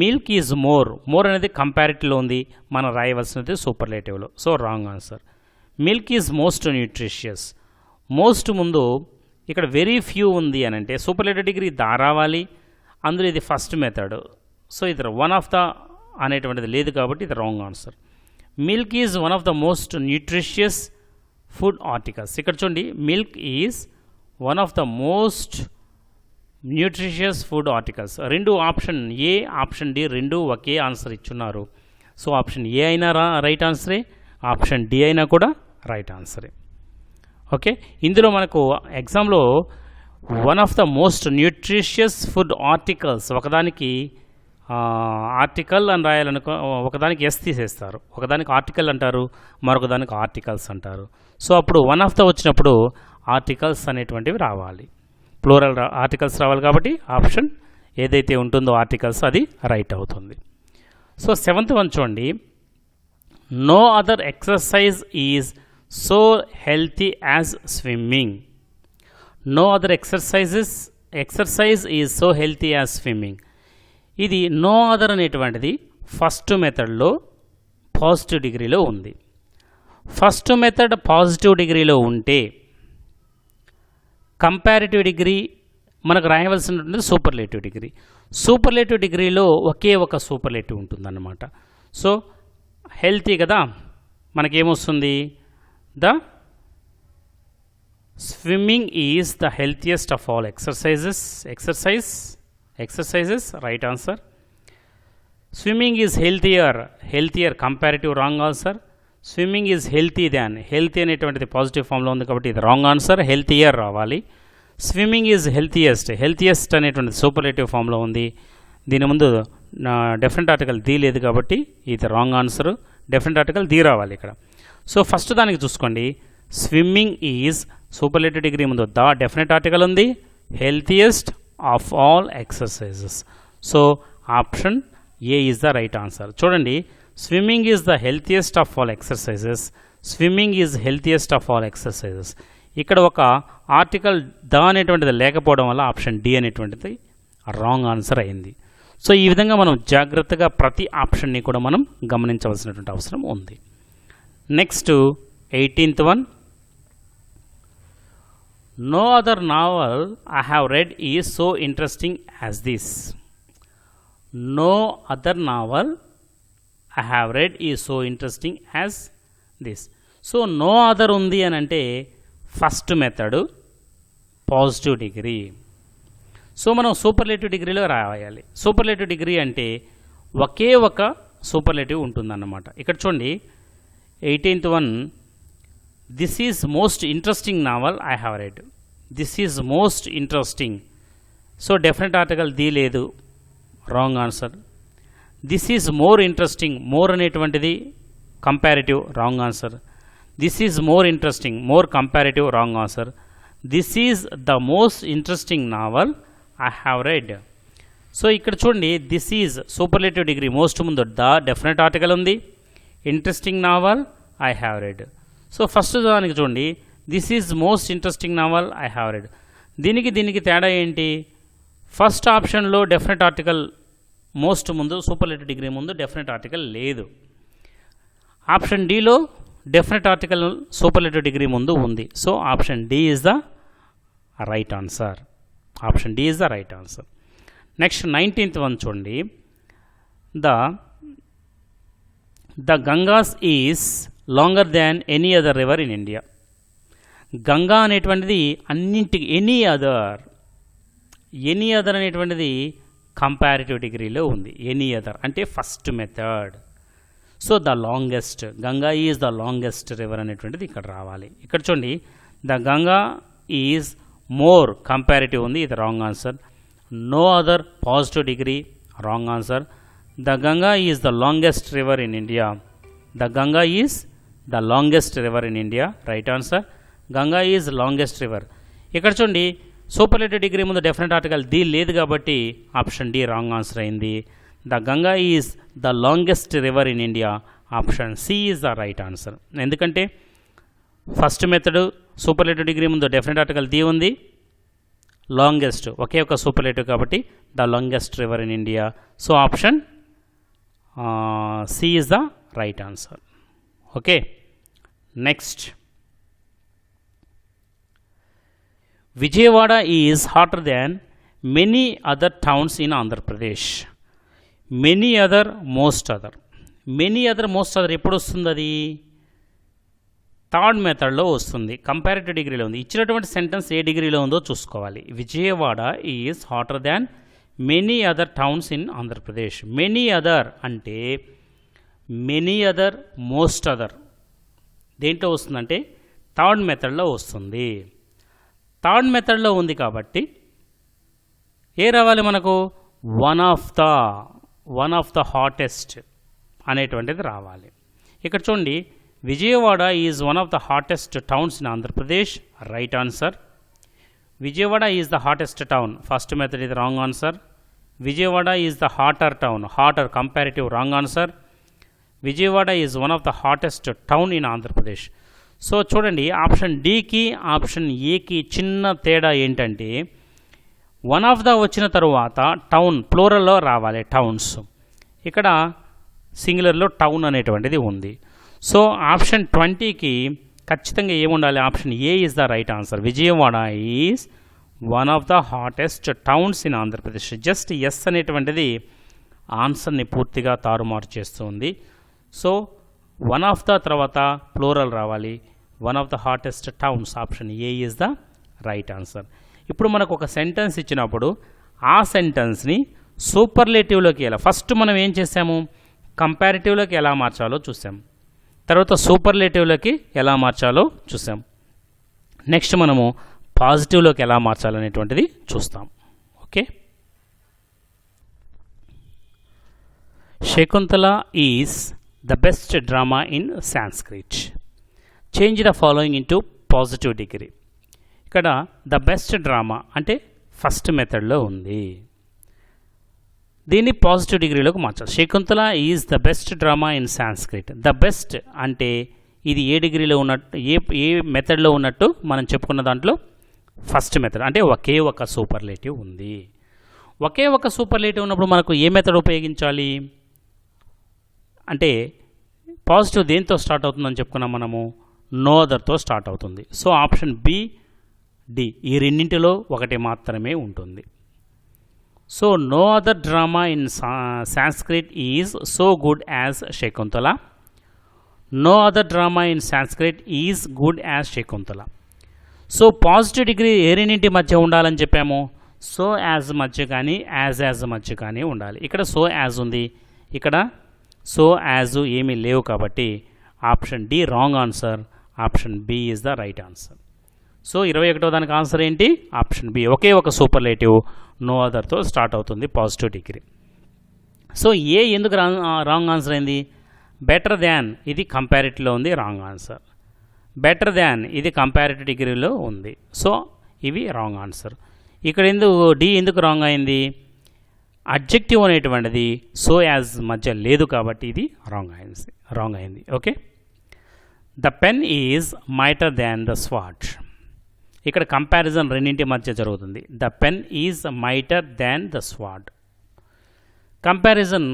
Milk is more అనేది కంపారిటివ్లో ఉంది, మనం రాయవలసినది సూపర్లేటివ్లో, so wrong answer. Milk is most nutritious. Most ముందు ఇక్కడ వెరీ ఫ్యూ ఉంది అని అంటే సూపర్లేటివ్ డిగ్రీ దా రావాలి, అందులో ఇది ఫస్ట్ మెథడ్, సో ఇది వన్ ఆఫ్ ద అనేటువంటిది లేదు కాబట్టి ఇది wrong answer. Milk is one of the most nutritious food articles. ఇక్కడ చూడండి, milk is one of the nutritious food articles. రెండు ఆప్షన్ ఏ ఆప్షన్ డి రెండు ఒకే ఆన్సర్ ఇచ్చున్నారు. సో ఆప్షన్ ఏ అయినా రైట్ ఆన్సరే, ఆప్షన్ డి అయినా కూడా రైట్ ఆన్సరే. ఓకే, ఇందులో మనకు ఎగ్జామ్లో one of the most nutritious food articles, ఒకదానికి ఆర్టికల్ అని రాయాలనుకో, ఒకదానికి ఎస్ తీసేస్తారు, ఒకదానికి ఆర్టికల్ అంటారు, మరొక దానికి ఆర్టికల్స్ అంటారు. సో అప్పుడు వన్ ఆఫ్ ద వచ్చినప్పుడు ఆర్టికల్స్ అనేటువంటివి రావాలి, ప్లూరల్ ఆర్టికల్స్ రావాలి. కాబట్టి ఆప్షన్ ఏదైతే ఉంటుందో ఆర్టికల్స్ అది రైట్ అవుతుంది. సో 7th వన్ చూడండి. No other exercise is so healthy as swimming. No other exercise is so healthy as swimming. ఇది నో అదర్ అనేటువంటిది ఫస్ట్ మెథడ్లో పాజిటివ్ డిగ్రీలో ఉంది. ఫస్ట్ మెథడ్ పాజిటివ్ డిగ్రీలో ఉంటే కంపారిటివ్ డిగ్రీ మనకు రాయవలసినటువంటి సూపర్లేటివ్ డిగ్రీ. సూపర్లేటివ్ డిగ్రీలో ఒకే ఒక సూపర్లేటివ్ ఉంటుందన్నమాట. సో హెల్తీ కదా, మనకేమొస్తుంది? The swimming is the healthiest of all exercises right answer. Swimming is healthier comparative wrong answer. Swimming is healthy healthy అనేటువంటిది positive ఫామ్లో ఉంది కాబట్టి ఇది రాంగ్ ఆన్సర్, హెల్తియర్ రావాలి. స్విమ్మింగ్ ఈజ్ హెల్తియెస్ట్ అనేటువంటిది సూపర్లేటివ్ ఫామ్లో ఉంది. దీని ముందు డెఫినెట్ ఆర్టికల్ ది లేదు కాబట్టి ఇది wrong answer, definite article the రావాలి ఇక్కడ. సో ఫస్ట్ దానికి చూసుకోండి, స్విమ్మింగ్ ఈజ్ సూపర్లేటివ్ డిగ్రీ ముందు ద డెఫినెట్ ఆర్టికల్ ఉంది, healthiest of all exercises. So option A is the right answer. చూడండి, swimming is the healthiest of all exercises, swimming is healthiest of all exercises. ఇక్కడ ఒక article the అనేటువంటిది లేకపోవడం వల్ల option D అనేటువంటిది wrong answer అయింది. So ఈ విధంగా మనం జాగ్రత్తగా ప్రతి ఆప్షన్ని కూడా మనం గమనించవలసినటువంటి అవసరం ఉంది. Next 18th one. No other novel I have read is so interesting as this. No other novel I have read is so interesting as this. So no other ఉంది అని అంటే first method positive degree. So మనం superlative డిగ్రీలో రాయాలి. Superlative degree అంటే ఒకే ఒక superlative ఉంటుందన్నమాట. ఇక్కడ చూడండి 18th one. This is most interesting novel I have read. This is most interesting. So definite article the లేదు, wrong answer. This is more interesting, more అనేటువంటిది comparative, wrong answer. This is more interesting, more comparative, wrong answer. This is the most interesting novel I have read. So ఇక్కడ చూడండి, this is superlative degree most ముందు the definite article ఉంది, interesting novel I have read. So first దానికి చూడండి, this is most interesting novel I have read. దీనికి తేడా ఏంటి? First ఆప్షన్లో డెఫినెట్ ఆర్టికల్ మోస్ట్ ముందు, సూపర్లేటివ్ డిగ్రీ ముందు డెఫినెట్ ఆర్టికల్ లేదు. ఆప్షన్ డిలో డెఫినెట్ ఆర్టికల్ సూపర్లేటివ్ డిగ్రీ ముందు ఉంది. So option D is the right answer. Option D is the right answer. Next 19th one చూడండి. The Ganges is longer than any other river in India. Ganga అనేటువంటిది అన్నింటికి any other అనేటువంటిది comparative డిగ్రీలో ఉంది. Any other అంటే first method. So the longest, Ganga is the longest river అనేటువంటిది ఇక్కడ రావాలి. ఇక్కడ చూడండి, the Ganga is more comparative ఉంది, ఇది wrong answer. No other positive degree, wrong answer. The Ganga is the longest river in India. The Ganga is the longest river in India, right answer. Ganga is longest river. ఇక్కడ చూడండి, superlative degree ముందు definite article the లేదు కాబట్టి option D wrong answer అయింది. The Ganga is the longest river in India, option C is the right answer. ఎందుకంటే first method superlative degree ముందు definite article the ఉంది, longest ఒకే ఒక సూపర్లేటివ్ కాబట్టి the longest river in India. So option C is the right answer. Okay, next Vijayawada is hotter than many other towns in Andhra Pradesh. Many other, most other. Many other, most other ఎప్పుడు వస్తుంది? అది third మెథడ్లో వస్తుంది, comparative డిగ్రీలో ఉంది. ఇచ్చినటువంటి sentence ఏ డిగ్రీలో ఉందో చూసుకోవాలి. Vijayawada is hotter than many other towns in Andhra Pradesh. Many other అంటే మెనీ అదర్, మోస్ట్ అదర్ దేంట్లో వస్తుందంటే థర్డ్ మెథడ్లో వస్తుంది. థర్డ్ మెథడ్లో ఉంది కాబట్టి ఏ రావాలి మనకు? వన్ ఆఫ్ ద హాటెస్ట్ అనేటువంటిది రావాలి. ఇక్కడ చూడండి, Vijayawada is one of the hottest towns in Andhra Pradesh. Right answer. Vijayawada is the hottest town, first method ఇది wrong answer. Vijayawada is the hotter town, hotter comparative, wrong answer. Vijayawada is one of the hottest town in Andhra Pradesh. So చూడండి, option డికి option ఏకి చిన్న తేడా ఏంటంటే one of the వచ్చిన తరువాత town ప్లూరల్లో రావాలి, టౌన్స్. ఇక్కడ సింగులర్లో టౌన్ అనేటువంటిది ఉంది. సో ఆప్షన్ 20కి ఖచ్చితంగా ఏముండాలి? Option A is the right answer. Vijayawada is one of the hottest towns in Andhra Pradesh. Just yes అనేటువంటిది ఆన్సర్ని పూర్తిగా తారుమారు చేస్తుంది. సో వన్ ఆఫ్ ద తర్వాత ప్లూరల్ రావాలి, one of the hottest towns, option A is the right answer. ఇప్పుడు మనకు ఒక సెంటెన్స్ ఇచ్చినప్పుడు ఆ సెంటెన్స్ని సూపర్లేటివ్లోకి ఎలా, ఫస్ట్ మనం ఏం చేసాము? కంపారిటివ్లోకి ఎలా మార్చాలో చూసాం, తర్వాత సూపర్లేటివ్లోకి ఎలా మార్చాలో చూసాం. నెక్స్ట్ మనము పాజిటివ్లోకి ఎలా మార్చాలనేటువంటిది చూస్తాం. Okay. Shakuntala is the best drama in Sanskrit. Change the following into positive degree. ఇక్కడ ద బెస్ట్ డ్రామా అంటే ఫస్ట్ మెథడ్లో ఉంది, దీన్ని పాజిటివ్ డిగ్రీలోకి మార్చాలి. Shakuntala is the best drama in Sanskrit. The best అంటే ఇది ఏ డిగ్రీలో ఉన్నట్టు, ఏ మెథడ్లో ఉన్నట్టు మనం చెప్పుకున్న దాంట్లో ఫస్ట్ మెథడ్ అంటే ఒకే ఒక సూపర్లేటివ్ ఉంది. ఒకే ఒక సూపర్లేటివ్ ఉన్నప్పుడు మనకు ఏ మెథడ్ ఉపయోగించాలి అంటే పాజిటివ్ దేంతో స్టార్ట్ అవుతుందని చెప్పుకున్నాం మనము? నో అదర్తో స్టార్ట్ అవుతుంది. సో ఆప్షన్ బి, డి ఈ రెండింటిలో ఒకటి మాత్రమే ఉంటుంది. So no other drama in Sanskrit is so good as Shakuntala. No other drama in Sanskrit is good as Shakuntala. So positive degree ఏ రెండింటి మధ్య ఉండాలని చెప్పాము? సో యాజ్ మధ్య కానీ యాజ్ మధ్య కానీ ఉండాలి. ఇక్కడ సో యాజ్ ఉంది, ఇక్కడ సో యాజ్ ఏమీ లేవు కాబట్టి option D wrong answer. Option B is the right answer. So 21వ దానికి ఆన్సర్ ఏంటి? Option B. ఒకే ఒక సూపర్లేటివ్ నో అదర్తో స్టార్ట్ అవుతుంది పాజిటివ్ డిగ్రీ. సో ఏ ఎందుకు రాంగ్ ఆన్సర్ అయింది? బెటర్ దాన్ ఇది కంపారిటివ్లో ఉంది, రాంగ్ ఆన్సర్. బెటర్ దాన్ ఇది కంపారిటివ్ డిగ్రీలో ఉంది, సో ఇవి రాంగ్ ఆన్సర్. ఇక్కడ డి ఎందుకు రాంగ్ అయింది? అడ్జెక్టివ్ అనేటువంటిది సో యాజ్ మధ్య లేదు కాబట్టి ఇది రాంగ్ అయింది. Okay. The pen is mightier than the sword. ఇక్కడ కంపారిజన్ రెండింటి మధ్య జరుగుతుంది. The pen is mightier than the sword. Comparison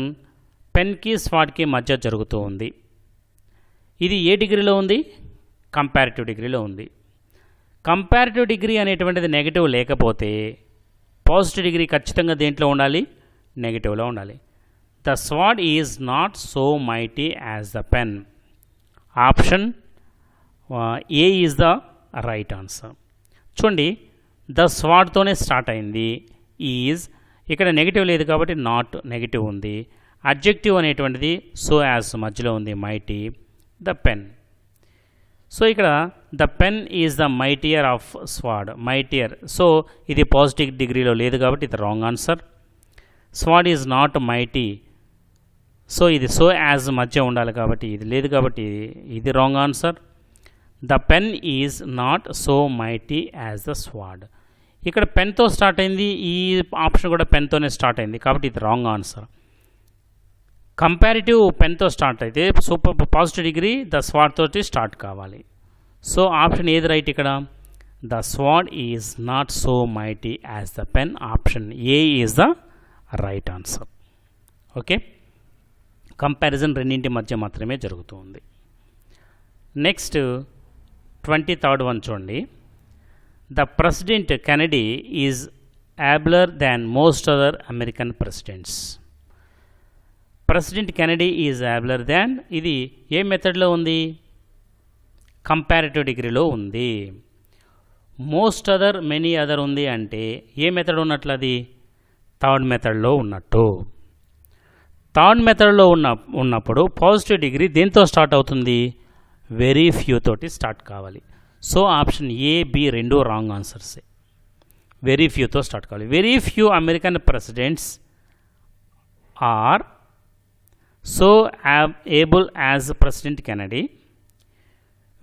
పెన్కి స్వాడ్కి మధ్య జరుగుతూ ఉంది. ఇది ఏ డిగ్రీలో ఉంది? కంపారిటివ్ డిగ్రీలో ఉంది. కంపారిటివ్ డిగ్రీ అనేటువంటిది నెగిటివ్ లేకపోతే పాజిటివ్ డిగ్రీ ఖచ్చితంగా దేంట్లో ఉండాలి? నెగిటివ్లో ఉండాలి. The sword is not so mighty as the pen. Option A is the right answer. చూడండి, ద స్వాడ్తోనే స్టార్ట్ అయింది. ఈజ్ ఇక్కడ నెగిటివ్ లేదు కాబట్టి నాట్ నెగిటివ్ ఉంది. అడ్జెక్టివ్ అనేటువంటిది సో యాజ్ మధ్యలో ఉంది, మైటీ. The pen. సో ఇక్కడ the pen is the mightier of sword, mightier. So ఇది పాజిటివ్ డిగ్రీలో లేదు కాబట్టి ఇది wrong answer. Sword is not mighty, so ఇది సో యాజ్ మధ్య ఉండాలి కాబట్టి ఇది లేదు కాబట్టి ఇది wrong answer. The pen is not so mighty as the sword. ఇక్కడ పెన్తో స్టార్ట్ అయింది, ఈ ఆప్షన్ కూడా పెన్తోనే స్టార్ట్ అయింది కాబట్టి ఇది రాంగ్ ఆన్సర్. కంపారిటివ్ పెన్తో స్టార్ట్ అయితే పాజిటివ్ డిగ్రీ ద స్వాడ్ తోటి స్టార్ట్ కావాలి. సో ఆప్షన్ ఏది రైట్ ఇక్కడ? The sword is not so mighty as the pen. Option A is the right answer. Okay. Comparison రెండింటి మధ్య మాత్రమే జరుగుతుంది. నెక్స్ట్ 23rd వన్ చూడండి. The president Kennedy is abler than most other American presidents. President Kennedy is abler than, ఇది ఏ మెథడ్లో ఉంది? Comparative డిగ్రీలో ఉంది. మోస్ట్ అదర్, మెనీ అదర్ ఉంది అంటే ఏ మెథడ్ ఉన్నట్లు? అది థర్డ్ మెథడ్లో ఉన్నట్టు. థర్డ్ మెథడ్లో ఉన్నప్పుడు పాజిటివ్ డిగ్రీ దేంతో స్టార్ట్ అవుతుంది? వెరీ ఫ్యూ తోటి స్టార్ట్ కావాలి. సో ఆప్షన్ ఏ, బి రెండు రాంగ్ ఆన్సర్సే. వెరీ ఫ్యూతో స్టార్ట్ కావాలి. Very few American presidents are so able as president Kennedy.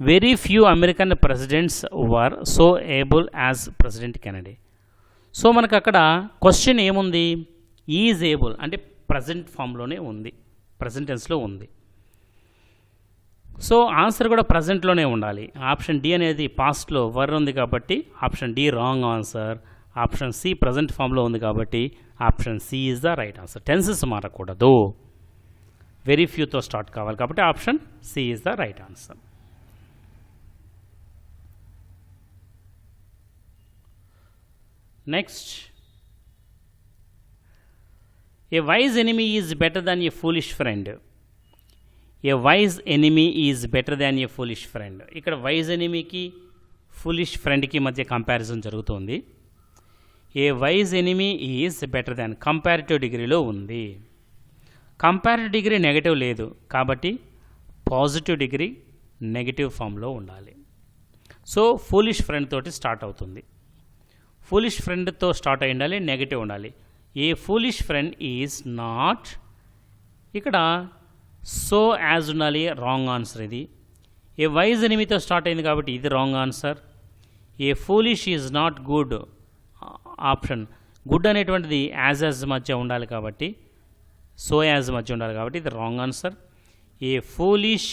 Very few American presidents were so able as president Kennedy. So మనకు అక్కడ క్వశ్చన్ ఏముంది? ఈజ్ ఏబుల్ అంటే ప్రజెంట్ ఫామ్లోనే ఉంది, ప్రజెంట్ టెన్స్లో ఉంది. సో ఆన్సర్ కూడా ప్రజెంట్లోనే ఉండాలి. ఆప్షన్ డి అనేది పాస్ట్లో వర్ ఉంది కాబట్టి option D wrong answer. Option C present ఫామ్లో ఉంది కాబట్టి option C is the right answer. Tenses మారకూడదు, వెరీ ఫ్యూతో స్టార్ట్ కావాలి కాబట్టి option C is the right answer. Next, a wise enemy is better than a foolish friend. A wise enemy is better than a foolish friend. ఇక్కడ wise ఎనిమీకి foolish ఫ్రెండ్కి మధ్య comparison జరుగుతుంది. A wise enemy is better than comparative డిగ్రీలో ఉంది. Comparative degree negative లేదు కాబట్టి positive degree negative ఫామ్లో ఉండాలి. సో ఫూలిష్ ఫ్రెండ్ తోటి స్టార్ట్ అవుతుంది. ఫూలిష్ ఫ్రెండ్తో స్టార్ట్ అయి ఉండాలి, నెగటివ్ ఉండాలి. ఏ ఫూలిష్ ఫ్రెండ్ ఈజ్ నాట్, ఇక్కడ సో యాజ్ ఉండాలి, రాంగ్ ఆన్సర్ ఇది. ఏ వైజ్ ఎనిమీతో స్టార్ట్ అయింది కాబట్టి ఇది wrong answer. A foolish is not good, option good అనేటువంటిది యాజ్ మధ్య ఉండాలి కాబట్టి, సో యాజ్ మధ్య ఉండాలి కాబట్టి ఇది wrong answer. A foolish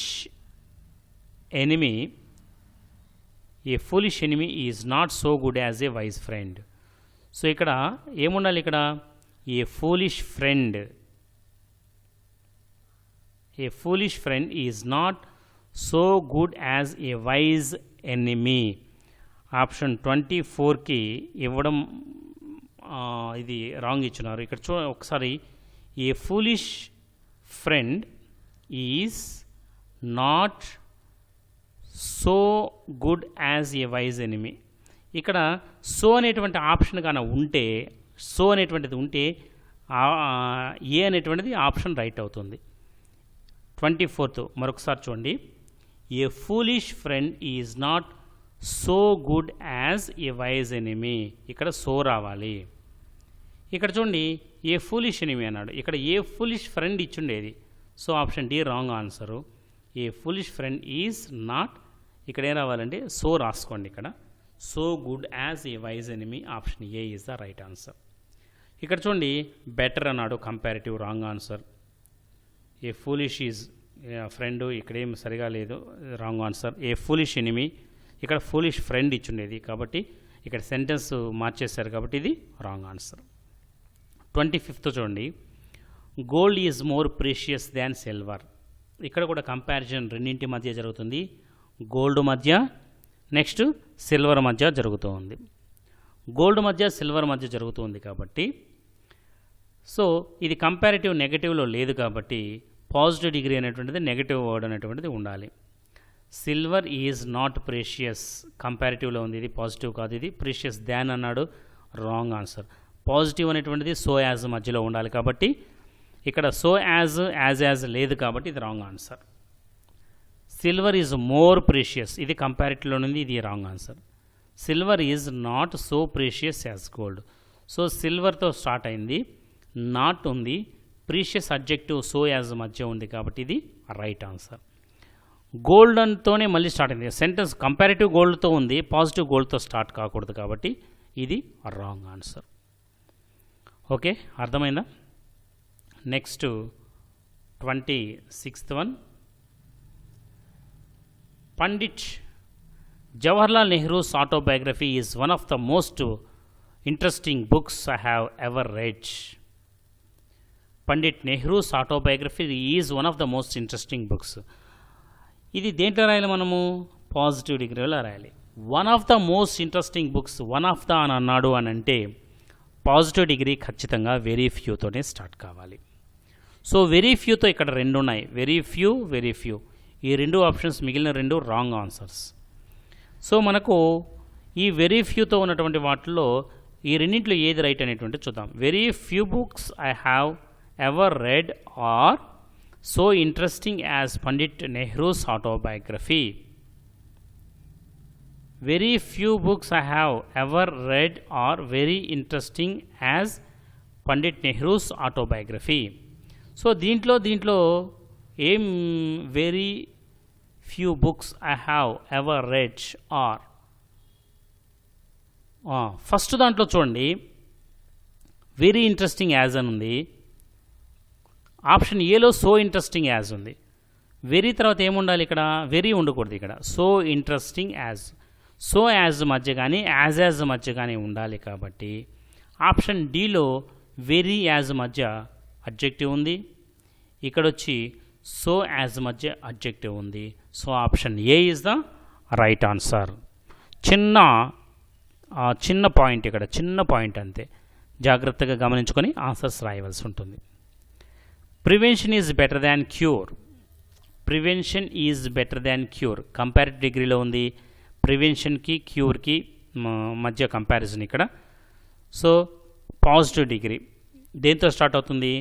enemy is not so good as a wise friend. So ఇక్కడ ఏముండాలి? ఇక్కడ a foolish friend is not so good as a wise enemy. Option 24కి ఇవ్వడం ఇది రాంగ్ ఇచ్చినారు. ఇక్కడ ఒకసారి a foolish friend is not so good as a wise enemy. ఇక్కడ సో అనేటువంటి ఆప్షన్ కానీ ఉంటే, సో అనేటువంటిది ఉంటే ఏ అనేటువంటిది ఆప్షన్ రైట్ అవుతుంది. 24th మరొకసారి చూడండి. A foolish friend is not so good as a wise enemy. ఇక్కడ సో రావాలి. ఇక్కడ చూడండి, ఏ ఫూలిష్ ఎనిమీ అన్నాడు. ఇక్కడ ఏ ఫూలిష్ ఫ్రెండ్ ఇచ్చుండేది. So option D wrong answer. A foolish friend is not, ఇక్కడ ఏం రావాలంటే సో రాసుకోండి. ఇక్కడ so good as a wise enemy, option A is the right answer. ఇక్కడ చూడండి, బెటర్ అన్నాడు, comparative wrong answer. A foolish is friend, ఇక్కడేం సరిగా లేదు, wrong answer. A foolish enemy, ఇక్కడ ఫూలిష్ ఫ్రెండ్ ఇచ్చుండేది కాబట్టి ఇక్కడ సెంటెన్స్ మార్చేశారు కాబట్టి ఇది రాంగ్ ఆన్సర్. 25th చూడండి, gold is more precious than silver. ఇక్కడ కూడా కంపారిజన్ రెండింటి మధ్య జరుగుతుంది. గోల్డ్ మధ్య, నెక్స్ట్ సిల్వర్ మధ్య జరుగుతుంది. గోల్డ్ మధ్య సిల్వర్ మధ్య జరుగుతుంది కాబట్టి, సో ఇది కంపారిటివ్ నెగటివ్లో లేదు కాబట్టి పాజిటివ్ డిగ్రీ అనేటువంటిది నెగటివ్ వర్డ్ అనేటువంటిది ఉండాలి. సిల్వర్ ఈజ్ నాట్ ప్రీషియస్, కంపారిటివ్లో ఉంది, ఇది పాజిటివ్ కాదు, ఇది ప్రీషియస్ దాన్ అన్నాడు, రాంగ్ ఆన్సర్. పాజిటివ్ అనేటువంటిది సో యాజ్ మధ్యలో ఉండాలి కాబట్టి ఇక్కడ సో యాజ్ లేదు కాబట్టి ఇది wrong answer. Silver is more precious, ఇది కంపారిటివ్లో ఉంది, ఇది wrong answer. Silver is not so precious as gold. So సిల్వర్తో స్టార్ట్ అయింది, నాట్ ఉంది, ప్రీషియస్ అడ్జెక్టివ్ సో యాజ్ మధ్య ఉంది కాబట్టి ఇది రైట్ ఆన్సర్. గోల్డన్తోనే మళ్ళీ స్టార్ట్ అయింది, సెంటెన్స్ కంపారిటివ్ గోల్డ్తో ఉంది, పాజిటివ్ గోల్డ్తో స్టార్ట్ కాకూడదు కాబట్టి ఇది రాంగ్ ఆన్సర్. ఓకే, అర్థమైందా? Next 26th one, Pandit Jawaharlal Nehru's autobiography is one of the most interesting books I have ever read. Pandit Nehru's autobiography is one of the most interesting books. ఇది దేంట్లో రాయాలి మనము? పాజిటివ్ డిగ్రీలో రాయాలి. One of the most interesting books, one of the అని అన్నాడు అని అంటే పాజిటివ్ డిగ్రీ ఖచ్చితంగా వెరీ ఫ్యూతోనే స్టార్ట్ కావాలి. సో వెరీ ఫ్యూతో ఇక్కడ రెండు ఉన్నాయి, వెరీ ఫ్యూ. ఈ 2 ఆప్షన్స్ మిగిలిన 2 రాంగ్ ఆన్సర్స్. సో మనకు ఈ వెరీ ఫ్యూతో ఉన్నటువంటి వాటిల్లో ఈ రెండింటిలో ఏది రైట్ అనేటువంటి చూద్దాం. Very few books I have ever red or so interesting as Pandit Nehru's autobiography. Very few books I have ever red or very interesting as Pandit Nehru's autobiography. So దీంట్లో ఏం very few books I have ever red or first దాంట్లో చూడండి very interesting as అని ఉంది. Option ఏలో so interesting as ఉంది. Very తర్వాత ఏముండాలి ఇక్కడ? వెరీ ఉండకూడదు ఇక్కడ. So interesting as, so as మధ్య కానీ యాజ్ మధ్య కానీ ఉండాలి. కాబట్టి ఆప్షన్ డీలో వెరీ యాజ్ మధ్య అడ్జెక్టివ్ ఉంది, ఇక్కడ వచ్చి సో యాజ్ మధ్య అడ్జెక్టివ్ ఉంది. So option A is the right answer. చిన్న పాయింట్ ఇక్కడ, చిన్న పాయింట్ అంతే, జాగ్రత్తగా గమనించుకొని ఆన్సర్స్ రాయవలసి ఉంటుంది. Prevention is better than cure. Prevention is better than cure comparative డిగ్రీలో ఉంది. ప్రివెన్షన్కి క్యూర్కి మధ్య కంపారిజన్ ఇక్కడ. సో పాజిటివ్ డిగ్రీ దేంతో స్టార్ట్ అవుతుంది?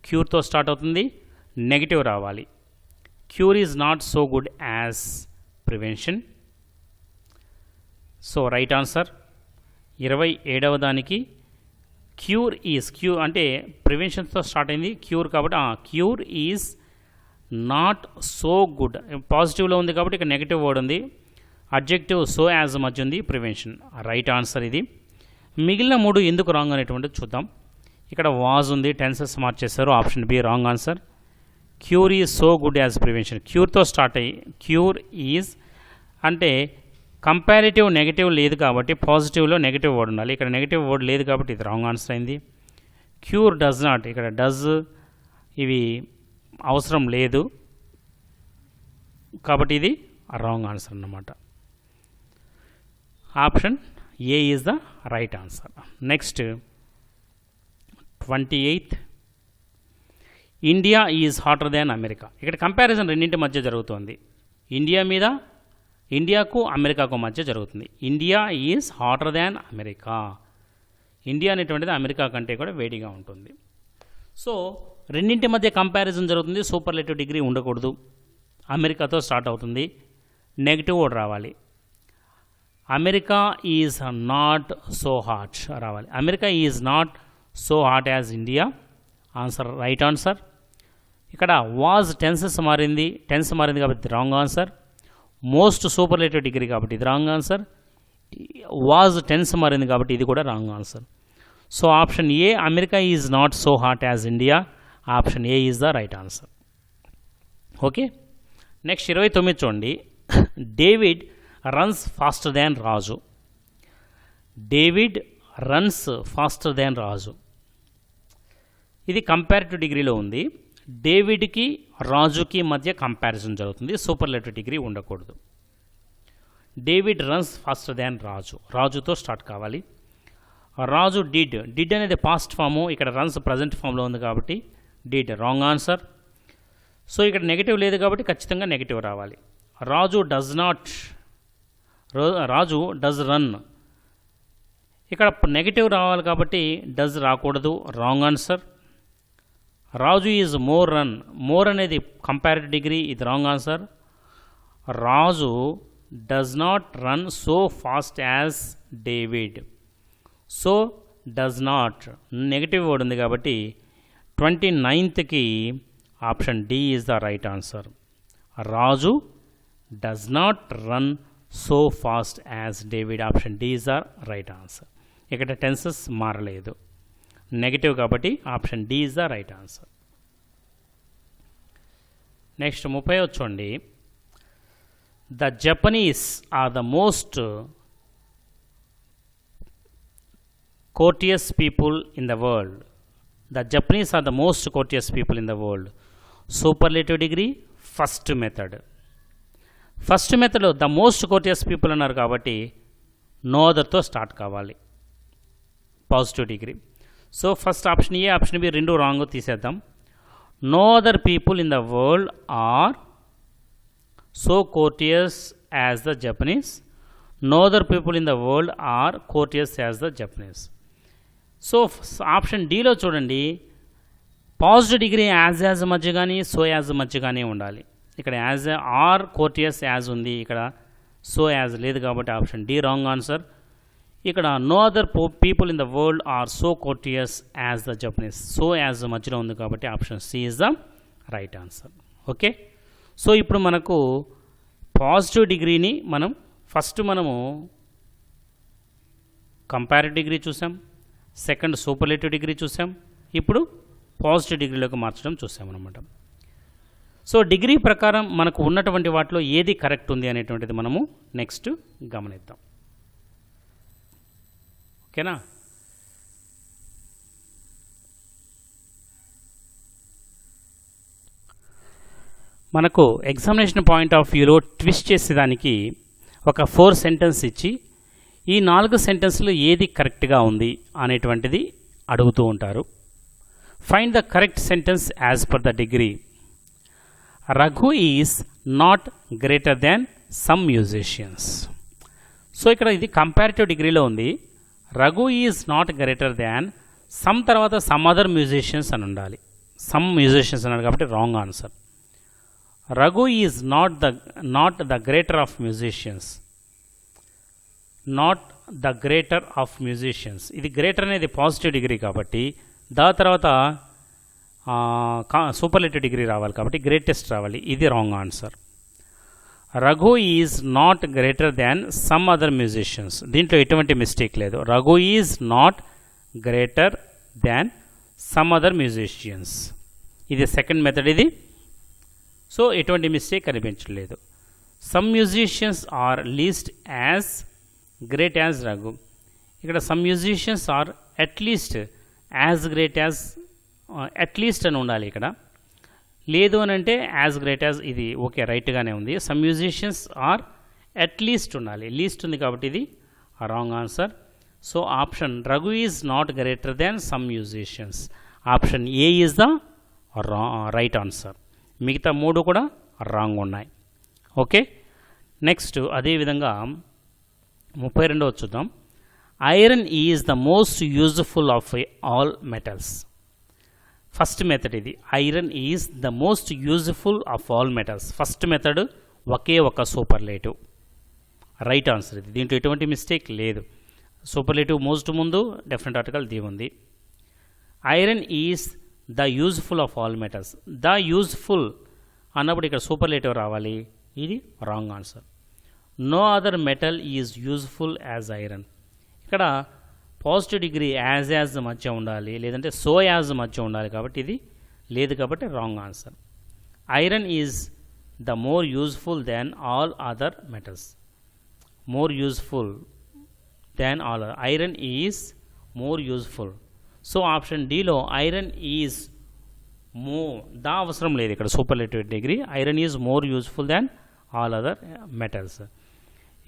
క్యూర్తో స్టార్ట్ అవుతుంది. నెగిటివ్ రావాలి. Cure is not so good as prevention. So right answer 27వ దానికి క్యూర్ అంటే ప్రివెన్షన్తో స్టార్ట్ అయింది క్యూర్ కాబట్టి cure is not so good పాజిటివ్లో ఉంది కాబట్టి ఇక్కడ నెగిటివ్ వర్డ్ ఉంది. అడ్జెక్టివ్ సో యాజ్ మధ్య ఉంది ప్రివెన్షన్. రైట్ ఆన్సర్ ఇది. మిగిలిన 3 ఎందుకు రాంగ్ అనేటువంటిది చూద్దాం. ఇక్కడ వాజ్ ఉంది, టెన్సెస్ మార్చేశారు. Option B wrong answer. Cure is so good as prevention క్యూర్తో స్టార్ట్ అయ్యి క్యూర్ ఈజ్ అంటే కంపారిటివ్ నెగిటివ్ లేదు కాబట్టి పాజిటివ్లో నెగిటివ్ వర్డ్ ఉండాలి. ఇక్కడ నెగిటివ్ వర్డ్ లేదు కాబట్టి ఇది రాంగ్ ఆన్సర్ అయింది. క్యూర్ డస్ నాట్, ఇక్కడ డస్ ఇవి అవసరం లేదు కాబట్టి ఇది రాంగ్ ఆన్సర్ అన్నమాట. Option A is the right answer. Next 28th India is hotter than America. ఇక్కడ కంపారిజన్ రెండింటి మధ్య జరుగుతుంది. ఇండియాకు అమెరికాకు మధ్య జరుగుతుంది. India is hotter than America. India అనేటువంటిది అమెరికా కంటే కూడా వేడిగా ఉంటుంది. సో రెండింటి మధ్య కంపారిజన్ జరుగుతుంది. సూపర్లేటివ్ డిగ్రీ ఉండకూడదు. అమెరికాతో స్టార్ట్ అవుతుంది. నెగిటివ్ వర్డ్ రావాలి. America is not so hot రావాలి. America is not so hot as India. Answer right answer. ఇక్కడ వాజ్ టెన్స్ మారింది కాబట్టి wrong answer. Most superlative degree కాబట్టి ఇది రాంగ్ ఆన్సర్. వాజ్ టెన్స్ మారింది కాబట్టి ఇది కూడా wrong answer. So option A America is not so hot as India. Option A is the right answer. Okay. Next 29 చూడండి. David runs faster than రాజు. David runs faster than రాజు. ఇది comparative డిగ్రీలో ఉంది. డేవిడ్కి రాజుకి మధ్య కంపారిజన్ జరుగుతుంది. సూపర్లేటివ్ డిగ్రీ ఉండకూడదు. David runs faster than రాజు. రాజుతో start కావాలి. రాజు డిడ్ అనేది పాస్ట్ ఫాము. ఇక్కడ రన్స్ ప్రజెంట్ ఫామ్లో ఉంది కాబట్టి డిడ్ రాంగ్ ఆన్సర్. సో ఇక్కడ నెగిటివ్ లేదు కాబట్టి ఖచ్చితంగా నెగిటివ్ రావాలి. Raju does run. ఇక్కడ నెగిటివ్ రావాలి కాబట్టి డస్ రాకూడదు. Wrong answer. Raju is more run. More అనేది కంపారిటివ్ డిగ్రీ, ఇది wrong answer. Raju does not run so fast as David. So does not negative word ఉంది కాబట్టి 29th option D is the right answer. Raju does not run so fast as David. Option D is the right answer. ఇక్కడ tenses మారలేదు, negative కాబట్టి option D is the right answer. Next 30 చూడండి. The Japanese are the most courteous people in the world. The Japanese are the most courteous people in the world. Superlative degree first method. First మెథడ్లో the most courteous people అన్నారు కాబట్టి no అదర్తో start కావాలి. Positive degree. So first option A, option B రెండు wrong తీసేద్దాం. No other people in the world are so courteous as the Japanese. No other people in the world are courteous as the Japanese. So option డీలో చూడండి, positive degree as మధ్య కానీ so as మధ్య కానీ ఉండాలి. ఇక్కడ as are courteous as ఉంది, ఇక్కడ సో యాజ్ లేదు కాబట్టి ఆప్షన్ డి రాంగ్ ఆన్సర్. ఇక్కడ no other people in the world are so courteous as the Japanese, so as మధ్యలో ఉంది కాబట్టి option C is the right answer. Okay, so ఇప్పుడు మనకు పాజిటివ్ డిగ్రీని మనము కంపారిటివ్ డిగ్రీ చూసాం, సెకండ్ సూపర్లేటివ్ డిగ్రీ చూసాం, ఇప్పుడు పాజిటివ్ డిగ్రీలోకి మార్చడం చూసామన్నమాట. సో డిగ్రీ ప్రకారం మనకు ఉన్నటువంటి వాటిలో ఏది కరెక్ట్ ఉంది అనేటువంటిది మనము నెక్స్ట్ గమనిద్దాం. ఓకేనా? మనకు ఎగ్జామినేషన్ పాయింట్ ఆఫ్ వ్యూలో ట్విస్ట్ చేసేదానికి ఒక 4 సెంటెన్స్ ఇచ్చి ఈ 4 సెంటెన్స్లో ఏది కరెక్ట్గా ఉంది అనేటువంటిది అడుగుతూ ఉంటారు. Find the correct sentence as per the degree. Raghu is not greater than some musicians. So ఇక్కడ ఇది కంపారిటివ్ డిగ్రీలో ఉంది. Raghu is not greater than some తర్వాత సమ్ అదర్ మ్యూజిషియన్స్ అని ఉండాలి. సమ్ మ్యూజిషియన్స్ అన్నాడు కాబట్టి wrong answer. Raghu is not the greater of musicians, not the greater of musicians. ఇది గ్రేటర్ అనేది పాజిటివ్ డిగ్రీ కాబట్టి దాని తర్వాత సూపర్లేటివ్ డిగ్రీ రావాలి కాబట్టి గ్రేటెస్ట్ రావాలి. ఇది wrong answer. Raghu is not greater than some other musicians, దీంట్లో ఎటువంటి మిస్టేక్ లేదు. Raghu is not greater than some other musicians, ఇది సెకండ్ మెథడ్ ఇది. సో ఎటువంటి మిస్టేక్ కనిపించలేదు. Some musicians are least as great as Raghu. ఇక్కడ some musicians are at least as great as, at least అని ఉండాలి ఇక్కడ. లేదు అని అంటే యాజ్ గ్రేట్ యాజ్, ఇది ఓకే రైట్గానే ఉంది. సమ్ మ్యూజిషియన్స్ ఆర్ అట్లీస్ట్ ఉండాలి, లీస్ట్ ఉంది కాబట్టి ఇది wrong answer. So option Raghu is not greater than some musicians, option A is the right answer. మిగతా 3 కూడా రాంగ్ ఉన్నాయి. ఓకే, నెక్స్ట్ అదేవిధంగా 32వ చూద్దాం. Iron is the most useful of all metals. First method ఇది. Iron is the most useful of all metals. First method ఒకే ఒక superlative, right answer ఇది. దీంట్లో ఎటువంటి మిస్టేక్ లేదు. సూపర్లేటివ్ మోస్ట్ ముందు డెఫినెట్ ఆర్టికల్ ది ఉంది. Iron is the useful of all metals. The useful అన్నప్పుడు ఇక్కడ సూపర్లేటివ్ రావాలి, ఇది wrong answer. No other metal is useful as iron. ఇక్కడ పాజిటివ్ డిగ్రీ యాజ్ మధ్య ఉండాలి, లేదంటే సో యాజ్ మధ్య ఉండాలి కాబట్టి ఇది లేదు కాబట్టి wrong answer. Iron is the more useful than all other metals. More useful than all other, iron is more useful. So option డిలో ఐరన్ ఈజ్ దా అవసరం లేదు ఇక్కడ superlative degree. Iron is more useful than all other metals.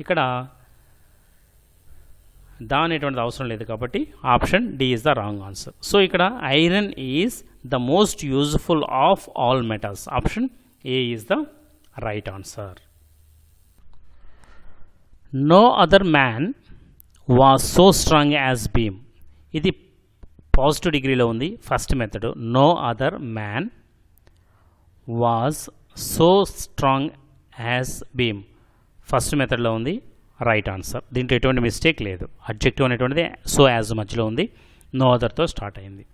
ఇక్కడ the అనేటువంటిది అవసరం లేదు కాబట్టి option D is the wrong answer. So ఇక్కడ iron is the most useful of all metals, option A is the right answer. No other man was so strong as Bhim. ఇది positive డిగ్రీలో ఉంది. First method no other man was so strong as Bhim, first మెథడ్లో ఉంది, right answer. దీంట్లో ఎటువంటి mistake లేదు. Adjective అనేటువంటిది so as మధ్యలో ఉంది, నో అదర్తో స్టార్ట్ అయింది.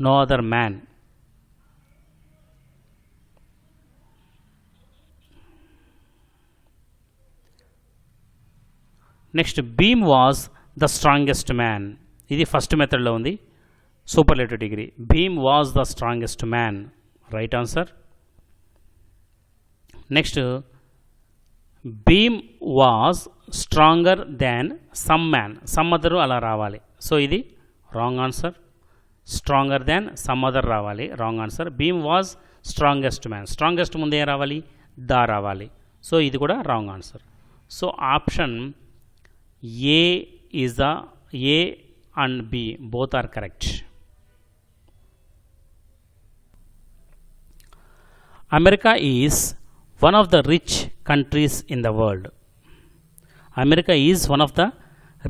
No other man. Next Bhim was the strongest man. ఇది ఫస్ట్ మెథడ్లో ఉంది, superlative degree. Bhim was the strongest man, right answer. Next Bhim was stronger than some man, some other అలా రావాలి. సో ఇది wrong answer. Stronger than some other రావాలి, wrong answer. Bhim was strongest man, strongest ముందే రావాలి, the రావాలి. So ఇది కూడా wrong answer. So option A is the A and B both are correct. America is one of the rich countries in the world. America is one of the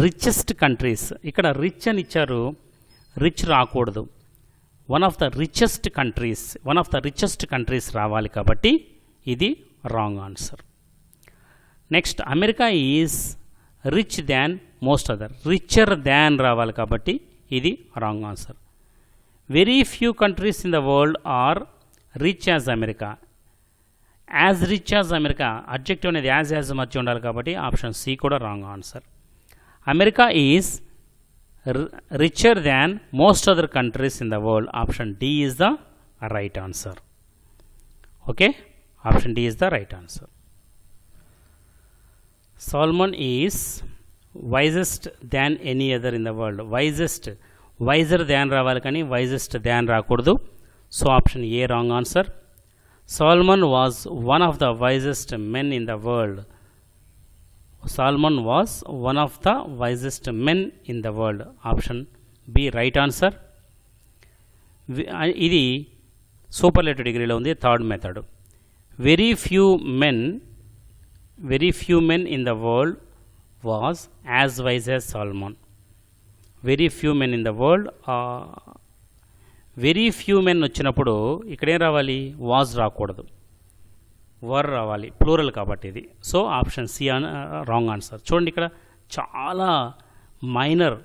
richest countries. ఇక్కడ rich అని ఇచ్చారు, rich రాకూడదు. One of the richest countries రావాలి, కాబట్టి ఇది wrong answer. Next, America is rich than most other. Richer than రావాలి, కాబట్టి ఇది wrong answer. Very few countries in the world are rich as America. As rich as America, adjective అనేది as మధ్య ఉండాలి, కాబట్టి ఆప్షన్ సి కూడా wrong answer. America is richer than most other countries in the world. Option D is the right answer. Okay, option D is the right answer. Solomon is wisest than any other in the world. Wisest, wiser than రావాలి కానీ wisest than రాకూడదు. So option A wrong answer. Solomon was one of the wisest men in the world. Solomon was one of the wisest men in the world. Option B right answer. ఇది superlative డిగ్రీలో ఉంది, third method. Very few men in the world was as wise as Solomon. Very few men in the world, very few men వచ్చినప్పుడు ఇక్కడేం రావాలి, was రాకూడదు, were రావాలి, plural కాబట్టి ఇది. So option C wrong answer. చూడండి, ఇక్కడ చాలా మైనర్,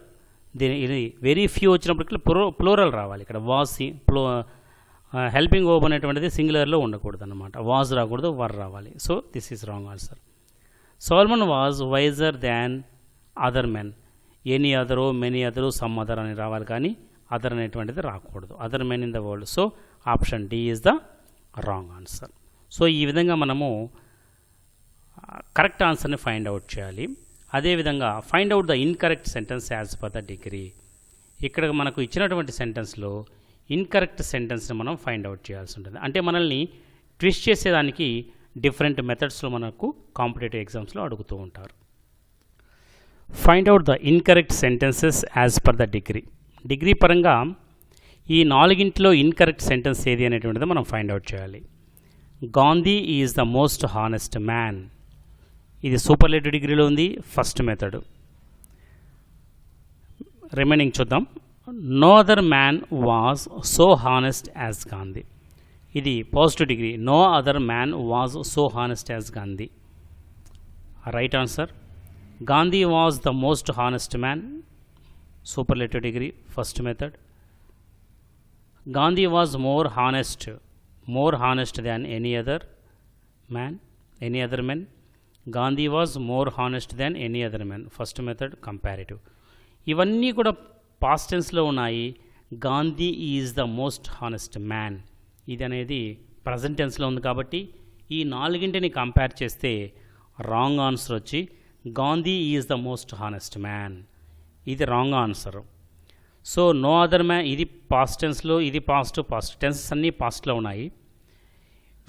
ఇది వెరీ ఫ్యూ వచ్చినప్పటికీ ప్లూరల్ రావాలి. ఇక్కడ వాజ్ హెల్పింగ్ వర్బ్ అనేటువంటిది సింగులర్లో ఉండకూడదు అనమాట, వాజ్ రాకూడదు, వర్ రావాలి. So this is wrong answer. Solomon was wiser than other men. Any other, many other, some other అని రావాలి, కానీ అదర్ అనేటువంటిది రాకూడదు. Other men in the world. So option D is the wrong answer. So ఈ విధంగా మనము correct ఆన్సర్ని find out చేయాలి. అదేవిధంగా find out the incorrect sentence as per the degree. ఇక్కడ మనకు ఇచ్చినటువంటి సెంటెన్స్లో ఇన్కరెక్ట్ సెంటెన్స్ని మనం ఫైండ్ అవుట్ చేయాల్సి ఉంటుంది. అంటే మనల్ని ట్విస్ట్ చేసేదానికి డిఫరెంట్ మెథడ్స్లో మనకు కాంపిటేటివ్ ఎగ్జామ్స్లో అడుగుతూ ఉంటారు. Find out the incorrect sentences as per the degree. Degree పరంగా ఈ నాలుగింటిలో ఇన్కరెక్ట్ సెంటెన్స్ ఏది అనేటువంటిది మనం ఫైండ్ అవుట్ చేయాలి. Gandhi is the most honest man. ఇది సూపర్లేటివ్ డిగ్రీలో ఉంది, ఫస్ట్ మెథడ్. రిమైనింగ్ చూద్దాం. No other man was so honest as Gandhi. ఇది positive degree. No other man was so honest as Gandhi. Right answer. Gandhi was the most honest man, superlative degree, first method. Gandhi was more honest than any other man. Gandhi was more honest than any other man. First method, comparative. ఇవన్నీ కూడా past టెన్స్లో ఉన్నాయి. Gandhi is the most honest man, ఇది అనేది present టెన్స్లో ఉంది, కాబట్టి ఈ నాలుగింటిని కంపేర్ చేస్తే రాంగ్ ఆన్సర్ వచ్చి Gandhi is the most honest man, ఇది wrong answer. So no other man ఇది పాస్ట్ టెన్స్లో, ఇది పాస్ట్ టెన్సెస్ అన్నీ పాస్ట్లో ఉన్నాయి.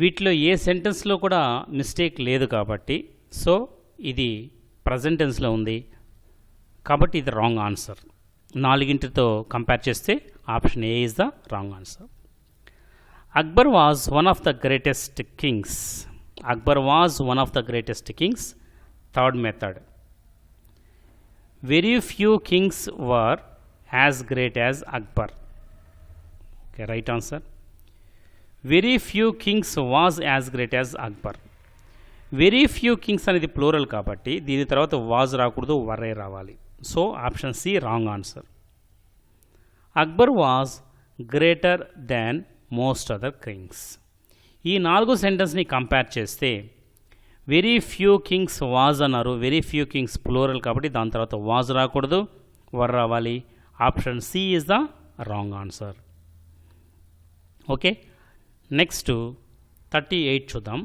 వీటిలో ఏ సెంటెన్స్లో కూడా మిస్టేక్ లేదు, కాబట్టి సో ఇది ప్రజెంట్ టెన్స్లో ఉంది, కాబట్టి ఇది రాంగ్ ఆన్సర్. నాలుగింటితో కంపేర్ చేస్తే option A is the wrong answer. Akbar was one of the greatest Kings. Third method. Very few Kings were as great as Akbar. Okay, right answer. Very few kings was as great as Akbar. Very few kings అనేది plural కాబట్టి దీని తర్వాత was రాకూడదు, వరే రావాలి. So option C wrong answer. Akbar was greater than most other kings. ఈ నాలుగు సెంటెన్స్ని కంపేర్ చేస్తే వెరీ ఫ్యూ కింగ్స్ వాజ్ అన్నారు, వెరీ ఫ్యూ కింగ్స్ ప్లూరల్ కాబట్టి దాని తర్వాత వాజ్ రాకూడదు, వర్ రావాలి. Option C is the wrong answer. Okay, next 38 చూద్దాం.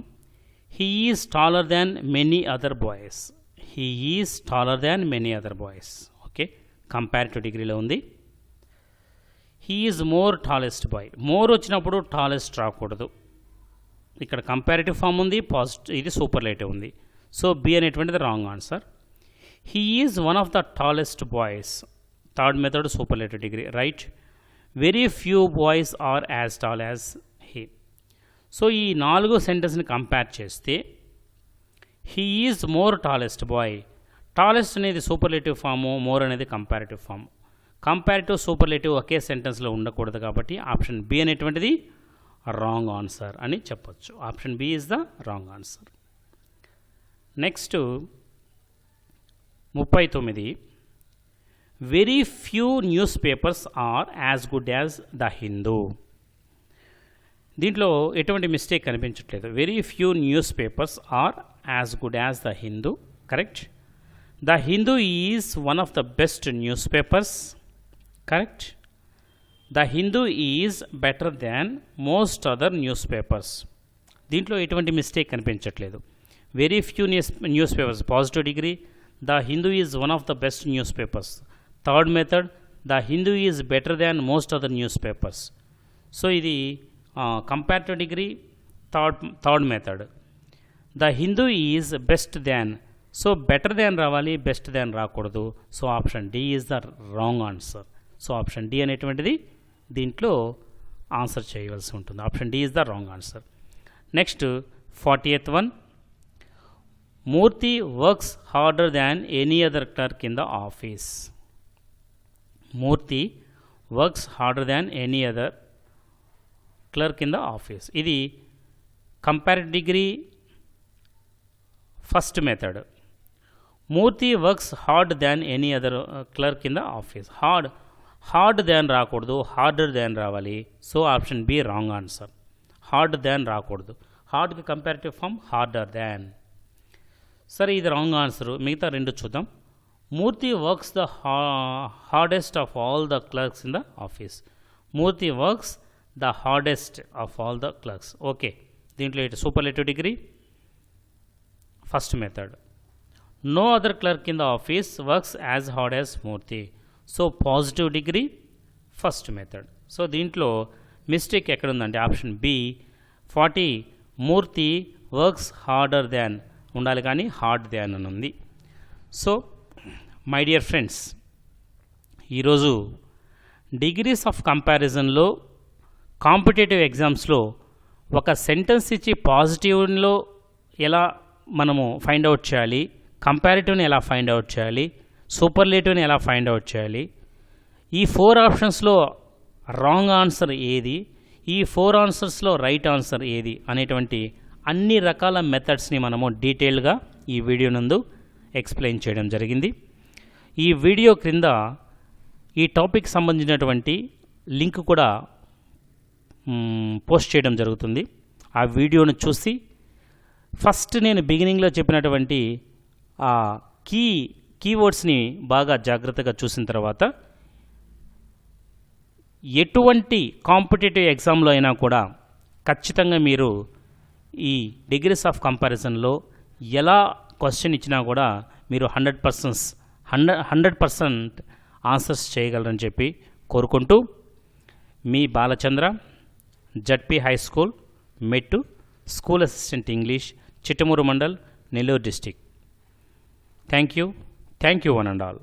He is taller than many other boys. Okay, comparative డిగ్రీలో ఉంది. He is more tallest bye. More వచ్చినప్పుడు టాలెస్ట్ రాకూడదు. ఇక్కడ కంపారిటివ్ ఫామ్ ఉంది, పాజిటివ్, ఇది సూపర్లేటివ్ ఉంది. సో బి అనేటువంటిది wrong answer. He is one of the tallest boys. Third method, superlative degree, right. Very few boys are as tall as he. So ఈ 4 సెంటెన్స్ని compare చేస్తే he is more tallest boy. Tallest అనేది superlative form, more అనేది comparative form. Comparative superlative ఒకే సెంటెన్స్లో ఉండకూడదు కాబట్టి option B అనేటువంటిది రాంగ్ ఆన్సర్ అని చెప్పొచ్చు. Option B is the wrong answer. Next 39. Very few news papers are as good as the Hindu. దీంట్లో ఎటువంటి మిస్టేక్ కనిపించట్లేదు. Very few news papers are as good as the Hindu, correct. The Hindu is one of the best news papers, correct. The Hindu is better than most other news papers. దీంట్లో ఎటువంటి mistake కనిపించట్లేదు. Very few news papers positive degree. The Hindu is one of the best news papers. Third method, the Hindu is better than most other news papers. So ఇది comparative degree, third method. The Hindu is best than. So better than రావాలి, best than రాకూడదు. So option D is the wrong answer. So option D అనేటువంటిది దీంట్లో answer చేయవలసి ఉంటుంది. Option D is the wrong answer. Next 40th one. Murthy works harder than any other clerk in the office. Murthy works harder than any other clerk in the office. ఇది comparative degree first method. Murthy works hard than any other clerk in the office. Hard than రాకూడదు, harder than రావాలి. So option B wrong answer. Hard than రాకూడదు. హార్డ్కి comparative form harder than. సరే, ఇది wrong answer. మిగతా రెండు చూద్దాం. Murthy works the hardest of all the clerks in the office. Murthy works the hardest of all the clerks. Okay, దీంట్లో ఇటు superlative degree first method. No other clerk in the office works as hard as Murthy. So positive degree first method. So దీంట్లో mistake ఎక్కడుందంటే option B 40 Murthy works harder than ఉండాలి, కానీ hard than అని ఉంది. So my dear friends, ఈరోజు degrees of కంపారిజన్లో competitive ఎగ్జామ్స్లో ఒక సెంటెన్స్ ఇచ్చి పాజిటివ్లో ఎలా మనము ఫైండ్ అవుట్ చేయాలి, కంపారిటివ్ని ఎలా ఫైండ్ అవుట్ చేయాలి, సూపర్లేటివ్ని ఎలా ఫైండ్ అవుట్ చేయాలి, ఈ 4 ఆప్షన్స్లో రాంగ్ ఆన్సర్ ఏది, ఈ 4 ఆన్సర్స్లో రైట్ ఆన్సర్ ఏది అనేటువంటి అన్ని రకాల మెథడ్స్ని మనము డీటెయిల్గా ఈ వీడియో నందు ఎక్స్ప్లెయిన్ చేయడం జరిగింది. ఈ వీడియో క్రింద ఈ టాపిక్ సంబంధించినటువంటి లింక్ కూడా పోస్ట్ చేయడం జరుగుతుంది. ఆ వీడియోను చూసి ఫస్ట్ నేను బిగినింగ్లో చెప్పినటువంటి ఆ కీవర్డ్స్ని బాగా జాగ్రత్తగా చూసిన తర్వాత ఎటువంటి కాంపిటేటివ్ ఎగ్జామ్లో అయినా కూడా ఖచ్చితంగా మీరు ఈ డిగ్రీస్ ఆఫ్ కంపారిజన్లో ఎలా క్వశ్చన్ ఇచ్చినా కూడా మీరు 100% ఆన్సర్స్ చేయగలరని చెప్పి కోరుకుంటూ, మీ బాలచంద్ర, జడ్పీ హై స్కూల్, మెట్టు, school assistant English, Chittamur mandal, Nellore district. Thank you one and all.